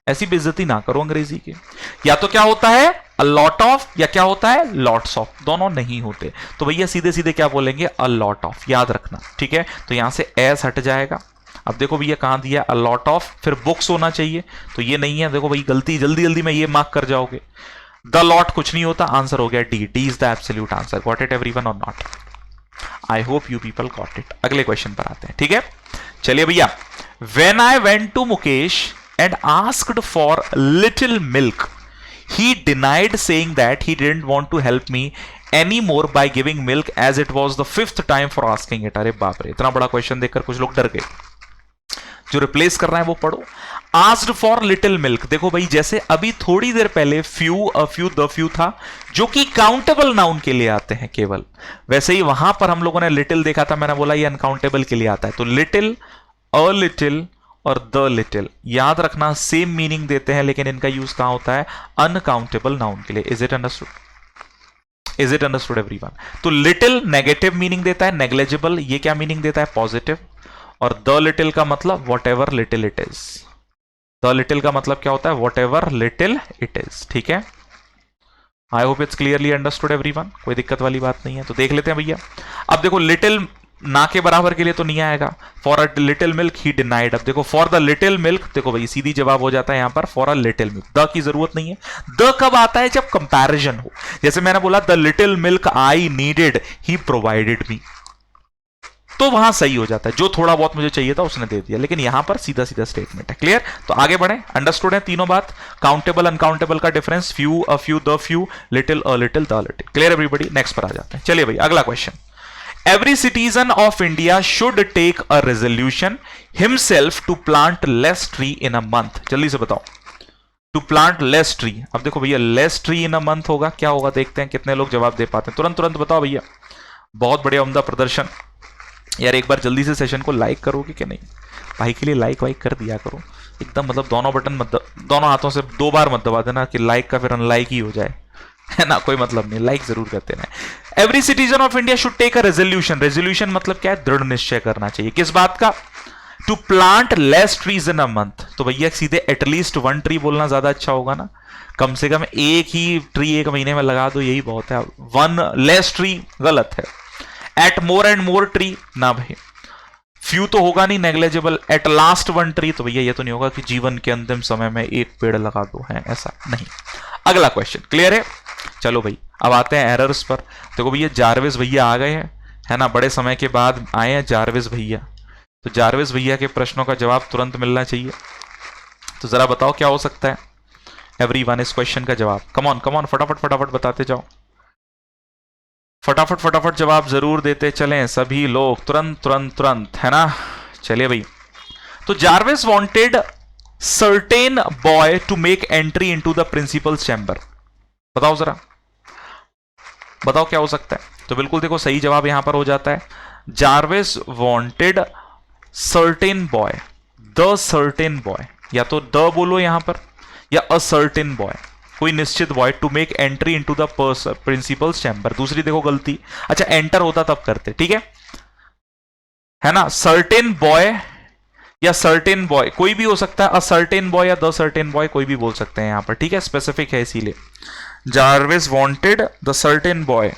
ऐसी बेइज्जती ना करो अंग्रेजी की। या तो क्या होता है a lot of या क्या होता है lots of, दोनों नहीं होते। तो भैया सीधे सीधे क्या बोलेंगे? a lot of, याद रखना। ठीक है, तो यहां से as हट जाएगा। अब देखो भैया कहां दिया? a lot of, फिर बुक्स होना चाहिए, तो ये नहीं है। देखो भाई गलती जल्दी जल्दी में ये मार्क कर जाओगे। द लॉट कुछ नहीं होता, आंसर हो गया D. D is the absolute answer. Got it everyone और not? I hope you people got it. अगले क्वेश्चन पर आते हैं। ठीक है, चलिए भैया। When I went to Mukesh and asked for little milk, he denied, saying that he didn't want to help me anymore by giving milk as it was the 5th time for asking it। अरे बाप रे, इतना बड़ा question देखकर कुछ लोग डर गए। जो रिप्लेस कर रहा है वो पढ़ो। asked for little milk, देखो भाई जैसे अभी थोड़ी देर पहले few, a few, the few था, जो कि काउंटेबल नाउन के लिए आते हैं केवल, वैसे ही वहां पर हम लोगों ने लिटिल देखा था, मैंने बोला ये अनकाउंटेबल के लिए आता है। तो लिटिल, अ लिटिल और द लिटिल, याद रखना सेम मीनिंग देते हैं, लेकिन इनका यूज कहां होता है? अनकाउंटेबल नाउन के लिए। Is it understood? Is it understood everyone? तो लिटिल नेगेटिव मीनिंग देता है, नेग्लेजिबल ये क्या मीनिंग देता है? पॉजिटिव। और द लिटिल का मतलब what ever little it is. The little का मतलब क्या होता है? What ever little it is. ठीक है, आई hope it's clearly understood everyone, कोई दिक्कत वाली बात नहीं है। तो देख लेते हैं भैया। अब देखो लिटिल ना के बराबर के लिए तो नहीं आएगा। For a little milk he denied. अब देखो फॉर द लिटिल मिल्क, देखो भाई सीधी जवाब हो जाता है यहां पर for a little milk. The key जरूरत नहीं है। द कब आता है? जब कंपैरिजन हो। जैसे मैंने बोला the little milk I needed he provided me, तो वहां सही हो जाता है, जो थोड़ा बहुत मुझे चाहिए था उसने दे दिया। लेकिन यहां पर सीधा सीधा स्टेटमेंट है। क्लियर? तो आगे बढ़े। अंडरस्टूड है तीनों बात? काउंटेबल अनकाउंटेबल का difference, few, a few, the few, little, a little, the little. Clear everybody? Next पर आ जाते हैं। चलिए भाई अगला question. Every citizen of India should take a resolution himself to plant less tree in a month। जल्दी से बताओ। To plant less tree। अब देखो भैया less tree in a month होगा, क्या होगा? देखते हैं कितने लोग जवाब दे पाते हैं। तुरंत तुरंत बताओ भैया। बहुत बढ़िया, उम्दा प्रदर्शन। यार एक बार जल्दी से सेशन को लाइक करोगे कि नहीं? भाई के लिए लाइक वाइक कर दिया करो एकदम, मतलब दोनों बटन मत, दोनों हाथों से 2 बार मत दबा देना कि लाइक का फिर अनलाइक ही हो जाए, है ना? कोई मतलब नहीं, लाइक जरूर करते हैं। Every citizen of India should take a resolution. Resolution मतलब क्या है? दृढ़ निश्चय करना चाहिए। किस बात का? To plant less trees in a month. तो भैया सीधे एटलीस्ट 1 ट्री बोलना ज्यादा अच्छा होगा ना। कम से कम एक ही ट्री 1 महीने में लगा दो, यही बहुत है। 1 लेस ट्री गलत है। At more and more tree ना भाई। फ्यू तो होगा नहीं, नेग्लेजिबल। एट लास्ट 1 ट्री, तो भैया ये तो नहीं होगा कि जीवन के अंतिम समय में 1 पेड़ लगा दो, है ऐसा नहीं। अगला क्वेश्चन क्लियर है? चलो भाई अब आते हैं एरर्स पर। देखो भैया जारविस भैया आ गए हैं, है ना, बड़े समय के बाद आए हैं जारविस भैया। तो जारविस भैया के प्रश्नों का जवाब तुरंत मिलना चाहिए। तो जरा बताओ क्या हो सकता है एवरीवन इस क्वेश्चन का जवाब। कम ऑन फटाफट फटाफट बताते जाओ, फटाफट फटाफट जवाब जरूर देते चलें सभी लोग, तुरंत तुरंत तुरंत, है ना। चलिए भाई, तो Jarvis wanted certain boy to make entry into the principal's chamber. बताओ जरा, बताओ क्या हो सकता है। तो बिल्कुल देखो सही जवाब यहां पर हो जाता है, Jarvis wanted certain boy, the certain boy, या तो द बोलो यहां पर या अ सर्टेन बॉय, कोई निश्चित boy, to make entry into the principal's chamber. दूसरी देखो गलती, अच्छा एंटर होता तब करते, ठीक है ना। सर्टेन बॉय या सर्टेन बॉय कोई भी हो सकता है, अ सर्टेन बॉय या द सर्टेन बॉय कोई भी बोल सकते हैं यहां पर, ठीक है, स्पेसिफिक है इसीलिए। Jarvis wanted the certain boy,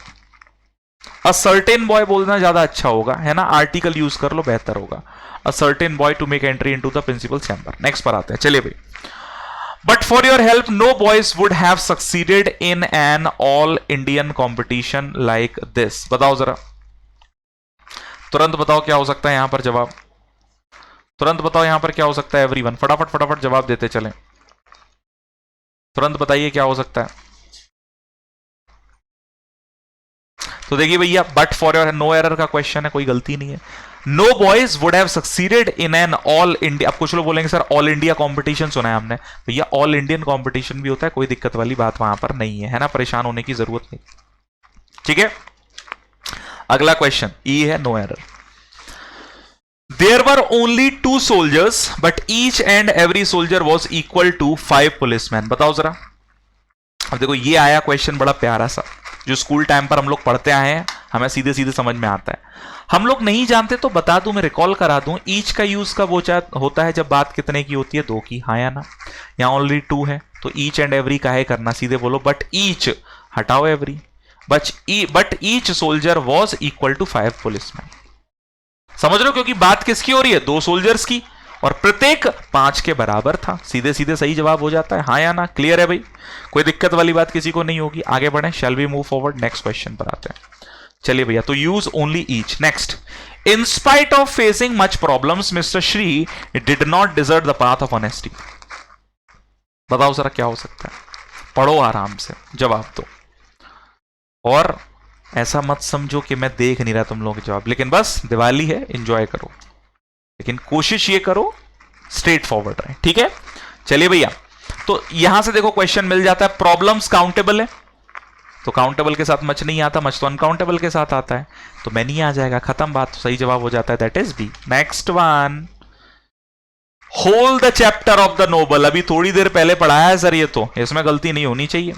a certain boy बोलना ज्यादा अच्छा होगा, है ना, आर्टिकल यूज कर लो बेहतर होगा। A certain boy to make entry into the principal chamber. Next पर आते हैं, चलिए भाई। But for your help no boys would have succeeded in an all Indian competition like this. बताओ जरा, तुरंत बताओ क्या हो सकता है यहां पर जवाब, तुरंत बताओ यहां पर क्या हो सकता है एवरीवन, फटाफट फटाफट जवाब देते चलें, तुरंत बताइए क्या हो सकता है। तो देखिए भैया, but for your, no error का क्वेश्चन है, कोई गलती नहीं है। No boys would have succeeded in an all India. अब कुछ लोग बोलेंगे सर ऑल इंडिया कंपटीशन सुना है हमने, भैया ऑल इंडियन कंपटीशन भी होता है, कोई दिक्कत वाली बात वहां पर नहीं है ना, परेशान होने की जरूरत नहीं, ठीक है। अगला क्वेश्चन ई है, no error. There were only 2 soldiers but each and every soldier was equal to 5 policeman. बताओ जरा। अब देखो ये आया क्वेश्चन बड़ा प्यारा सा, जो स्कूल टाइम पर हम लोग पढ़ते आए हैं, हमें सीधे सीधे समझ में आता है। हम लोग नहीं जानते तो बता दूं, मैं रिकॉल करा दूं, ईच का यूज कब होता है, जब बात कितने की होती है, 2 की, हाँ या ना। यहां ओनली 2 है तो ईच एंड एवरी का है करना, सीधे बोलो बट ईच, हटाओ every, but each soldier was equal to 5 policeman. समझ रहे हो, क्योंकि बात किसकी हो रही है, 2 सोल्जर्स की, और प्रत्येक 5 के बराबर था, सीधे सीधे सही जवाब हो जाता है, हाँ या ना। क्लियर है भाई, कोई दिक्कत वाली बात किसी को नहीं होगी। आगे बढ़े, shall we move forward, next question पर आते हैं। चलिए भैया, तो use only each. Next, in spite of facing much problems mister Shri did not desert the path of honesty. बताओ जरा क्या हो सकता है, पढ़ो आराम से जवाब दो, और ऐसा मत समझो कि मैं देख नहीं रहा तुम लोगों के जवाब, लेकिन बस दिवाली है, एंजॉय करो, लेकिन कोशिश ये करो स्ट्रेट फॉरवर्ड रहे, ठीक है। चलिए भैया, तो यहां से देखो क्वेश्चन मिल जाता है, प्रॉब्लम्स काउंटेबल है, तो काउंटेबल के साथ मच नहीं आता, मच तो अनकाउंटेबल के साथ आता है, तो मैनी आ जाएगा, खत्म बात, तो सही जवाब हो जाता है, that is B. Next one, whole the chapter of the novel. अभी थोड़ी देर पहले पढ़ाया है सर ये, तो इसमें गलती नहीं होनी चाहिए,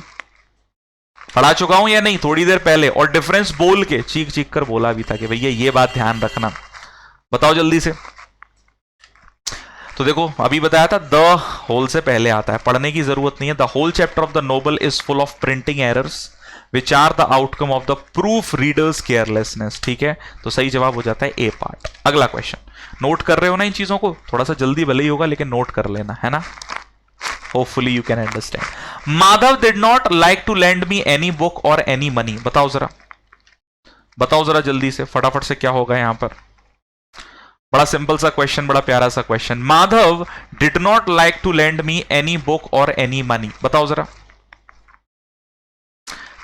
पढ़ा चुका हूं या नहीं थोड़ी देर पहले, और डिफरेंस बोल के चीख चीख कर बोला भी था कि भैया ये बात ध्यान रखना। बताओ जल्दी से। तो देखो अभी बताया था, द होल से पहले आता है, पढ़ने की जरूरत नहीं है। The whole chapter of the novel is full of printing errors which are the outcome of the proof readers carelessness, ठीक है, तो सही जवाब हो जाता है ए पार्ट। अगला क्वेश्चन, नोट कर रहे हो ना इन चीजों को, थोड़ा सा जल्दी भले ही होगा लेकिन नोट कर लेना, है ना, hopefully you can understand. Madhav did not like to lend me any book or any money. बताओ जरा, बताओ जरा जल्दी से फटाफट से क्या होगा यहां पर। बड़ा सिंपल सा क्वेश्चन, बड़ा प्यारा सा question. Madhav did not like to lend me any book or any money. बताओ जरा।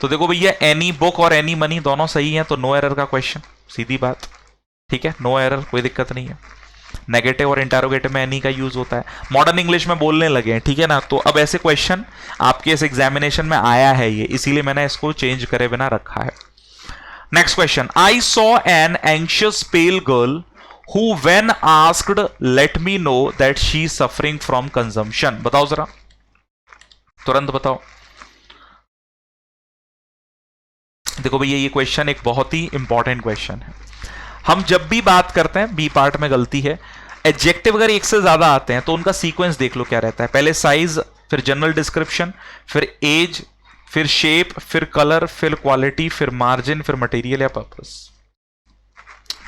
तो देखो भैया, any book or any money दोनों सही हैं, तो नो एरर का क्वेश्चन, सीधी बात, ठीक है, नो एरर, कोई दिक्कत नहीं है। नेगेटिव और इंटरोगेटिव में एनी का यूज होता है, मॉडर्न इंग्लिश में बोलने लगे हैं, ठीक है ना। तो अब ऐसे क्वेश्चन आपके इस एग्जामिनेशन में आया है ये, इसीलिए मैंने इसको चेंज करे बिना रखा है। Next question, I saw an anxious pale girl who when asked let me know that she is suffering from consumption। बताओ जरा, तुरंत बताओ। देखो भैया, ये क्वेश्चन एक बहुत ही इंपॉर्टेंट क्वेश्चन है। हम जब भी बात करते हैं, बी पार्ट में गलती है, एडजेक्टिव अगर एक से ज्यादा आते हैं तो उनका सीक्वेंस देख लो क्या रहता है, पहले साइज, फिर जनरल डिस्क्रिप्शन, फिर एज, फिर शेप, फिर कलर, फिर क्वालिटी, फिर मार्जिन, फिर मटेरियल या पर्पस।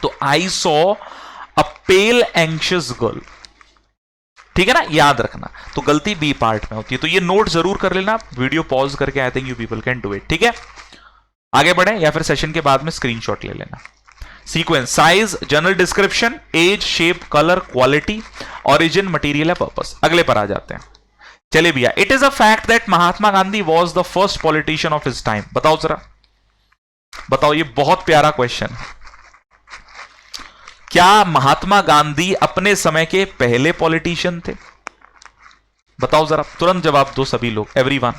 तो I saw a pale anxious girl, ठीक है ना, याद रखना। तो गलती बी पार्ट में होती है, तो ये नोट जरूर कर लेना, वीडियो पॉज करके, I think you people can do it, ठीक है। आगे बढ़े या फिर सेशन के बाद में स्क्रीनशॉट ले लेना। Sequence, size, general description, age, shape, colour, quality, origin, material या पर्पस। अगले पर आ जाते हैं। चलिए भैया, it is a fact that Mahatma Gandhi was the first politician of his time. बताओ जरा, बताओ, ये बहुत प्यारा क्वेश्चन। क्या महात्मा गांधी अपने समय के पहले पॉलिटिशियन थे? बताओ जरा, तुरंत जवाब दो सभी लोग, एवरीवन।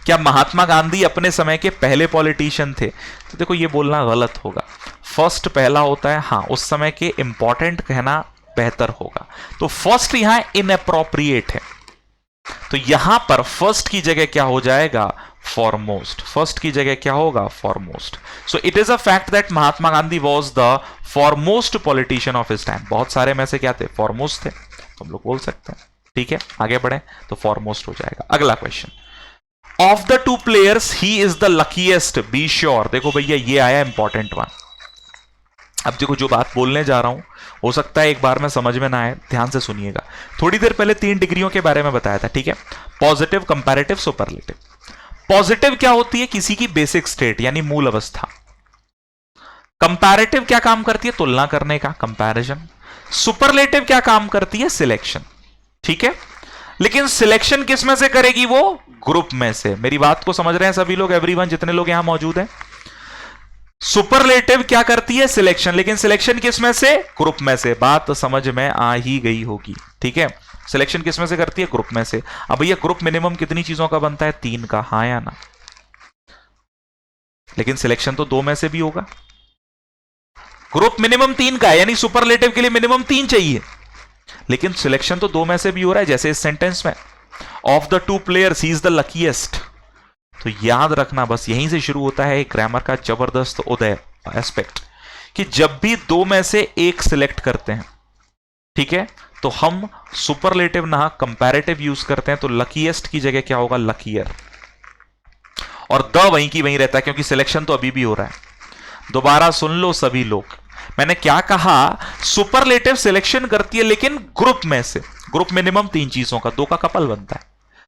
क्या महात्मा गांधी अपने समय के पहले पॉलिटिशियन थे? तो देखो, ये बोलना गलत होगा। फर्स्ट पहला होता है, हाँ, उस समय के इंपॉर्टेंट कहना बेहतर होगा। तो फर्स्ट यहां इनअप्रोप्रिएट है, तो यहां पर फर्स्ट की जगह क्या हो जाएगा? फॉरमोस्ट। फर्स्ट की जगह क्या होगा? Foremost. So it is a fact that Mahatma Gandhi was the foremost politician of his time. बहुत सारे में से क्या थे? फॉरमोस्ट थे, तो हम लोग बोल सकते हैं। ठीक है, आगे बढ़े तो फॉरमोस्ट हो जाएगा। अगला question, of the two players he is the luckiest, be sure. देखो भैया, ये आया इंपॉर्टेंट वन। अब देखो, जो बात बोलने जा रहा हूं हो सकता है एक बार में समझ में ना आए, ध्यान से सुनिएगा। थोड़ी देर पहले 3 डिग्रियों के बारे में बताया था, ठीक है? Positive, comparative, superlative. पॉजिटिव क्या होती है? किसी की बेसिक स्टेट यानी मूल अवस्था। कंपैरेटिव क्या काम करती है? तुलना करने का, कंपैरिजन। सुपरलेटिव क्या काम करती है? सिलेक्शन। ठीक है, लेकिन सिलेक्शन किस में से करेगी? वो ग्रुप में से। मेरी बात को समझ रहे हैं सभी लोग, एवरीवन, जितने लोग यहां मौजूद हैं? सुपरलेटिव क्या करती है? सिलेक्शन, लेकिन सिलेक्शन किस में से? ग्रुप में से। बात समझ में आ ही गई होगी, ठीक है? सिलेक्शन किस में से करती है? ग्रुप में से। अब भैया, ग्रुप मिनिमम कितनी चीजों का बनता है? 3 का, हाँ या ना? लेकिन सिलेक्शन तो 2 में से भी होगा। ग्रुप मिनिमम 3 का है, यानी सुपरलेटिव के लिए मिनिमम 3 चाहिए, लेकिन सिलेक्शन तो 2 में से भी हो रहा है। जैसे इस सेंटेंस में, of the 2 players he is the luckiest. तो याद रखना, बस यहीं से शुरू होता है ग्रामर का जबरदस्त उदय एस्पेक्ट, कि जब भी 2 में से एक सिलेक्ट करते हैं, ठीक है, तो हम सुपरलेटिव ना कंपैरेटिव यूज करते हैं। तो लकीएस्ट की जगह क्या होगा? लकीयर। और द वहीं की वहीं रहता है, क्योंकि सिलेक्शन तो अभी भी हो रहा है। दोबारा सुन लो सभी लोग, मैंने क्या कहा? सुपरलेटिव सिलेक्शन करती है, लेकिन ग्रुप में से। ग्रुप मिनिमम 3 चीजों का, 2 का कपल बनता है।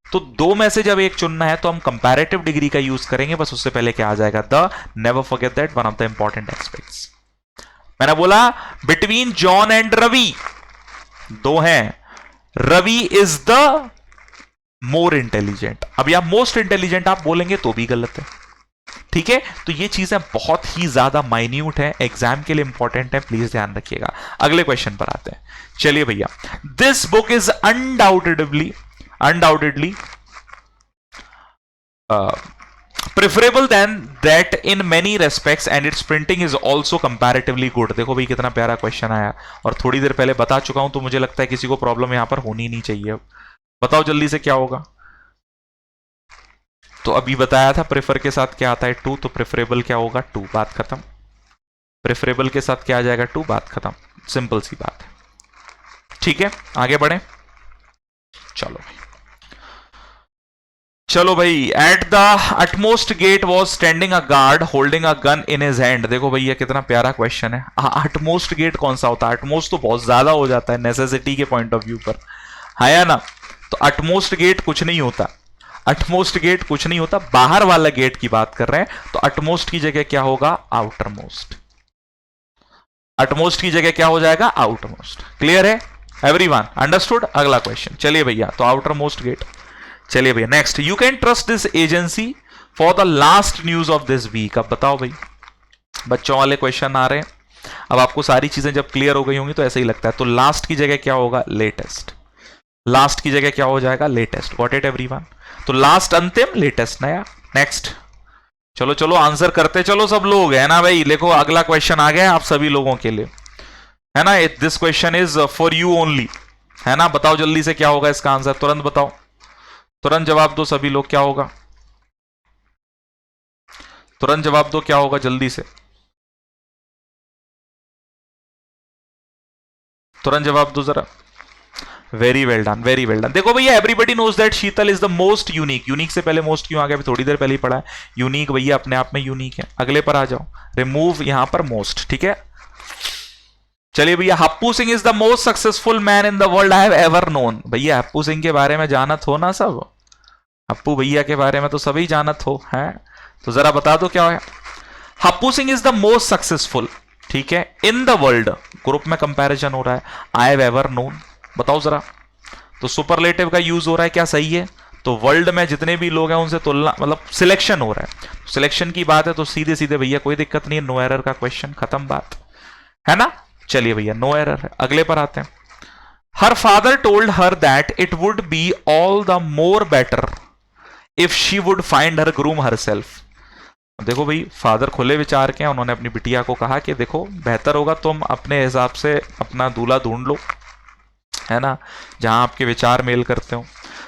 तो 2 में से जब एक चुनना है तो हम कंपैरेटिव डिग्री का यूज करेंगे। बस उससे पहले क्या आ जाएगा? The. Never forget that, one of the important aspects. मैंने बोला बिटवीन जॉन एंड रवि 2 हैं, Ravi is the more intelligent. अब यहां मोस्ट इंटेलिजेंट आप बोलेंगे तो भी गलत है, ठीक है? तो ये चीजें बहुत ही ज्यादा माइन्यूट है, एग्जाम के लिए इंपॉर्टेंट है, प्लीज ध्यान रखिएगा। अगले क्वेश्चन पर आते हैं। चलिए भैया, this book is undoubtedly preferable than that in many respects and its printing is also comparatively good. देखो भाई, कितना प्यारा क्वेश्चन आया, और थोड़ी देर पहले बता चुका हूं, तो मुझे लगता है किसी को प्रॉब्लम यहां पर होनी नहीं चाहिए। अब बताओ जल्दी से क्या होगा? तो अभी बताया था प्रेफर के साथ क्या आता है? 2। तो प्रेफरेबल क्या होगा? 2, बात खत्म। प्रेफरेबल के साथ क्या आ जाएगा? 2, बात खत्म। सिंपल सी बात है, ठीक है? आगे बढ़े, चलो भाई। At the utmost gate was standing a guard holding a gun in his hand. देखो भैया, कितना प्यारा क्वेश्चन है। अटमोस्ट गेट कौन सा होता है? अटमोस्ट तो बहुत ज्यादा हो जाता है नेसेसिटी के पॉइंट ऑफ व्यू पर, है या ना? तो अटमोस्ट गेट कुछ नहीं होता, अटमोस्ट गेट कुछ नहीं होता, बाहर वाला गेट की बात कर रहे हैं। तो अटमोस्ट की जगह क्या होगा? Outer most. अटमोस्ट की जगह क्या हो जाएगा? Outermost. क्लियर है एवरीवन? अंडरस्टूड? अगला क्वेश्चन, चलिए भैया। तो आउटर मोस्ट गेट। चलिए भैया, next, you can trust this agency for the last news of this week. अब बताओ भाई, बच्चों वाले क्वेश्चन आ रहे हैं। अब आपको सारी चीजें जब क्लियर हो गई होंगी तो ऐसा ही लगता है। तो लास्ट की जगह क्या होगा? लेटेस्ट। लास्ट की जगह क्या हो जाएगा? लेटेस्ट। Got it everyone? तो लास्ट अंतिम, लेटेस्ट नया। नेक्स्ट, चलो चलो आंसर करते चलो सब लोग, है ना भाई? देखो अगला क्वेश्चन आ गया आप सभी लोगों के लिए, है ना? This question is for you only, है ना? बताओ जल्दी से क्या होगा इसका आंसर, तुरंत बताओ, तुरंत जवाब दो सभी लोग, क्या होगा? तुरंत जवाब दो, क्या होगा? जल्दी से तुरंत जवाब दो जरा। Very well done, very well done. देखो भैया, everybody knows that Sheetal is the most unique. Unique से पहले मोस्ट क्यों आ गया? थोड़ी देर पहले ही पढ़ा है। यूनिक भैया अपने आप में यूनिक है। अगले पर आ जाओ, रिमूव यहां पर मोस्ट, ठीक है? चलिए भैया, Happu Singh is the most successful man in the world I have ever known. भैया हप्पू सिंह के बारे में जानत हो ना सब? हप्पू भैया के बारे में तो सभी जानत हो, है? तो जरा बता दो क्या है। Happu Singh is the most successful, ठीक है, इन द वर्ल्ड, ग्रुप में कंपैरिजन हो रहा है, आई हैव एवर नोन, बताओ जरा। तो सुपरलेटिव का यूज हो रहा है, क्या सही है? तो वर्ल्ड में जितने भी लोग हैं उनसे तुलना, मतलब सिलेक्शन हो रहा है, सिलेक्शन की बात है, तो सीधे सीधे भैया कोई दिक्कत नहीं है, नो एरर का क्वेश्चन, खत्म बात है ना। चलिए भैया नो एरर है, अगले पर आते हैं। हर father told her that it would be all the more better if she would find her groom her self. देखो भाई, फादर खुले विचार के हैं, उन्होंने अपनी बिटिया को कहा कि देखो बेहतर होगा तुम अपने हिसाब से अपना दूल्हा ढूंढ लो, है ना, जहां आपके विचार मेल करते हो।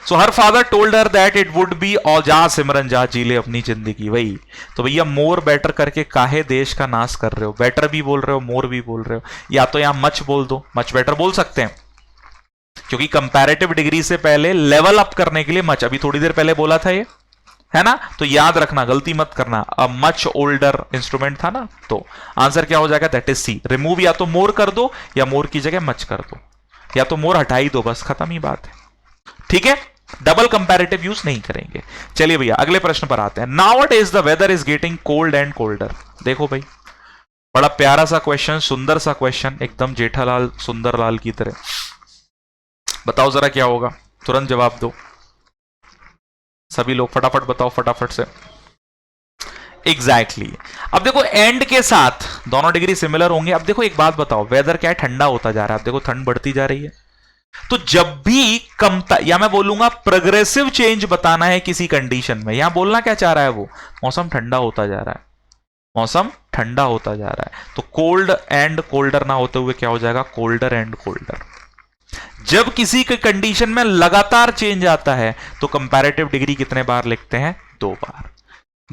So her father told her that it would be, और जा सिमरन जा जी ले अपनी जिंदगी। वही तो भैया, मोर बेटर करके काहे देश का नाश कर रहे हो? बेटर भी बोल रहे हो, मोर भी बोल रहे हो, या तो यहां मच बोल दो, मच बेटर बोल सकते हैं, क्योंकि कंपैरेटिव डिग्री से पहले लेवल अप करने के लिए मच, अभी थोड़ी देर पहले बोला था ये, है ना। तो याद रखना, गलती मत करना, अ मच ओल्डर इंस्ट्रूमेंट था ना। तो आंसर क्या हो जाएगा? That is C. रिमूव या तो मोर कर दो या मोर की जगह मच कर दो, या तो मोर हटा ही दो, बस खत्म ही बात है, ठीक है। डबल कंपैरेटिव यूज नहीं करेंगे। चलिए भैया अगले प्रश्न पर आते हैं। Now it is the weather is getting cold and colder. देखो भाई, बड़ा प्यारा सा क्वेश्चन, सुंदर सा क्वेश्चन, एकदम जेठालाल सुंदरलाल की तरह। बताओ जरा क्या होगा, तुरंत जवाब दो सभी लोग, फटाफट बताओ, फटाफट से। एग्जैक्टली अब देखो एंड के साथ दोनों डिग्री सिमिलर होंगे। अब देखो एक बात बताओ, वेदर क्या है? ठंडा होता जा रहा है। अब देखो ठंड बढ़ती जा रही है, तो जब भी कमता, या मैं बोलूंगा प्रोग्रेसिव चेंज बताना है किसी कंडीशन में, यहां बोलना क्या चाह रहा है वो? मौसम ठंडा होता जा रहा है, मौसम ठंडा होता जा रहा है। तो कोल्ड एंड कोल्डर ना होते हुए क्या हो जाएगा? Colder and colder. जब किसी के कंडीशन में लगातार चेंज आता है तो कंपैरेटिव डिग्री कितने बार लिखते हैं? 2 बार।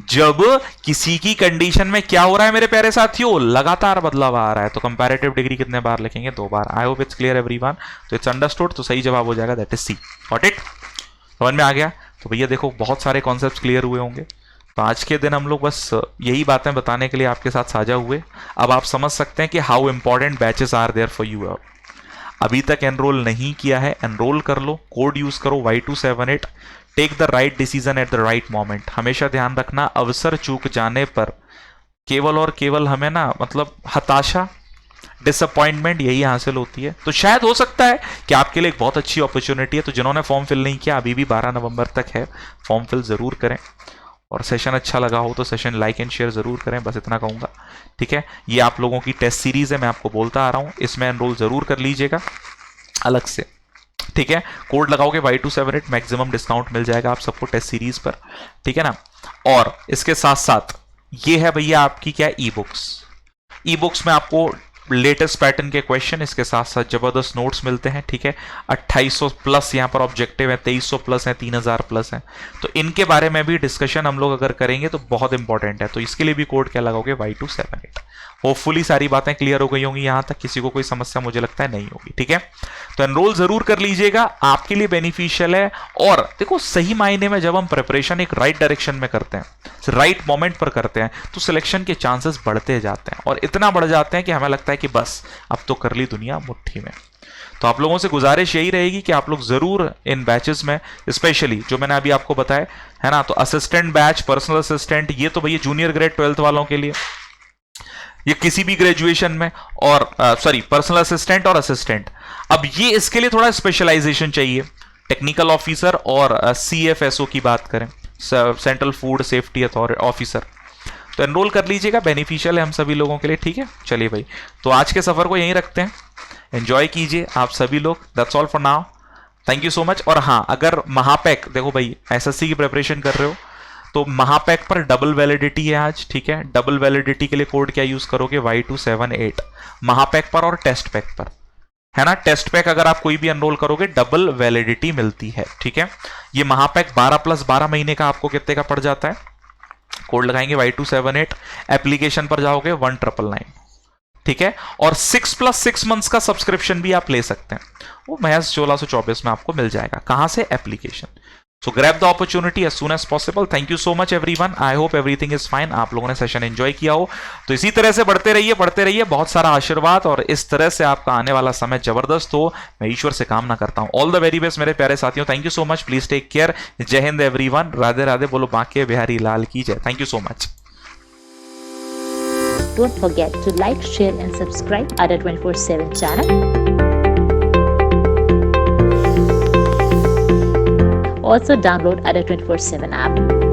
जब किसी की कंडीशन में क्या हो रहा है मेरे प्यारे साथियों? लगातार बदलाव आ रहा है, तो कंपैरेटिव डिग्री कितने बार लिखेंगे? 2 बार। I hope it's clear everyone. तो इट्स अंडरस्टूड, तो सही जवाब हो जाएगा that is C. Got it? समझ में आ गया? तो भैया देखो बहुत सारे कॉन्सेप्ट्स क्लियर हुए होंगे। तो आज के दिन हम लोग बस यही बातें बताने के लिए आपके साथ साझा हुए। अब आप समझ सकते हैं कि how important batches are there for you. अभी तक एनरोल नहीं किया है, एनरोल कर लो, कोड यूज करो Y278। Take the right decision at the right moment. हमेशा ध्यान रखना, अवसर चूक जाने पर केवल और केवल हमें ना, मतलब हताशा, डिसअपॉइंटमेंट यही हासिल होती है। तो शायद हो सकता है कि आपके लिए एक बहुत अच्छी अपॉर्चुनिटी है। तो जिन्होंने फॉर्म फिल नहीं किया, अभी भी 12 नवंबर तक है, फॉर्म फिल जरूर करें। और सेशन अच्छा लगा हो तो सेशन लाइक एंड शेयर जरूर करें, बस इतना कहूंगा, ठीक है। ये आप लोगों की टेस्ट सीरीज है, मैं आपको बोलता आ रहा हूं, इसमें एनरोल जरूर कर लीजिएगा अलग से, ठीक है। कोड लगाओगे Y278, मैक्सिमम डिस्काउंट मिल जाएगा आप सबको टेस्ट सीरीज पर, ठीक है ना। और इसके साथ साथ ये है भैया आपकी क्या, ई बुक्स में आपको लेटेस्ट पैटर्न के क्वेश्चन, इसके साथ साथ जबरदस्त नोट्स मिलते हैं, ठीक है। 2800 प्लस यहाँ पर ऑब्जेक्टिव है, 2300 प्लस है, 3000 प्लस है। तो इनके बारे में भी डिस्कशन हम लोग अगर करेंगे तो बहुत इंपॉर्टेंट है। तो इसके लिए भी कोड क्या लगाओगे? Y278। होपफुली सारी बातें क्लियर हो गई होंगी, यहां तक किसी को कोई समस्या मुझे लगता है नहीं होगी, ठीक है। तो एनरोल जरूर कर लीजिएगा, आपके लिए बेनिफिशियल है। और देखो सही मायने में जब हम प्रिपरेशन एक राइट डायरेक्शन में करते हैं, राइट मोमेंट पर करते हैं, तो सिलेक्शन के चांसेस बढ़ते जाते हैं, और इतना बढ़ जाते हैं कि हमें लगता है कि बस अब तो कर ली दुनिया मुट्ठी में। तो आप लोगों से गुजारिश यही रहेगी कि आप लोग जरूर इन बैचेस में, स्पेशली जो मैंने अभी आपको बताया है ना, तो असिस्टेंट बैच, पर्सनल असिस्टेंट, ये तो भैया जूनियर ग्रेड 12th वालों के लिए, ये किसी भी ग्रेजुएशन में, और सॉरी पर्सनल असिस्टेंट और असिस्टेंट। अब ये इसके लिए थोड़ा स्पेशलाइजेशन चाहिए, टेक्निकल ऑफिसर और CFSO की बात करें, central food safety authority officer, तो एनरोल कर लीजिएगा, बेनिफिशियल है हम सभी लोगों के लिए, ठीक है। चलिए भाई, तो आज के सफर को यहीं रखते हैं, एंजॉय कीजिए आप सभी लोग। That's all for now, thank you so much. और हाँ, अगर महापैक, देखो भाई SSC की प्रिपरेशन कर रहे हो तो महापैक पर डबल वैलिडिटी है आज, ठीक है। डबल वैलिडिटी के लिए कोड क्या यूज करोगे? Y278 महापैक पर और टेस्ट पैक पर, है ना। टेस्ट पैक अगर आप कोई भी एनरोल करोगे डबल वैलिडिटी मिलती है, ठीक है। ये महापैक 12 + 12 महीने का आपको कितने का पड़ जाता है? कोड लगाएंगे Y278, एप्लीकेशन पर जाओगे 1999, ठीक है। और 6 + 6 मंथ्स का सब्सक्रिप्शन भी आप ले सकते हैं, वो महज 1624 में आपको मिल जाएगा। कहां से? Application. So grab the opportunity as soon as possible. Thank you so much everyone. I hope everything is fine. आप लोगों ने सेशन एंजॉय किया हो तो इसी तरह से बढ़ते रहिए, बहुत सारा आशीर्वाद और इस तरह से आपका आने वाला समय जबरदस्त हो, मैं ईश्वर से कामना करता हूं. ऑल द वेरी बेस्ट मेरे प्यारे साथियों. Thank you so much. Please take care. जय हिंद एवरीवन. राधे राधे. बोलो बांके बिहारी लाल की जय. Thank you so much. Don't forget to like, share and subscribe Ada 24/7 channel. Also download Ada 24/7 app.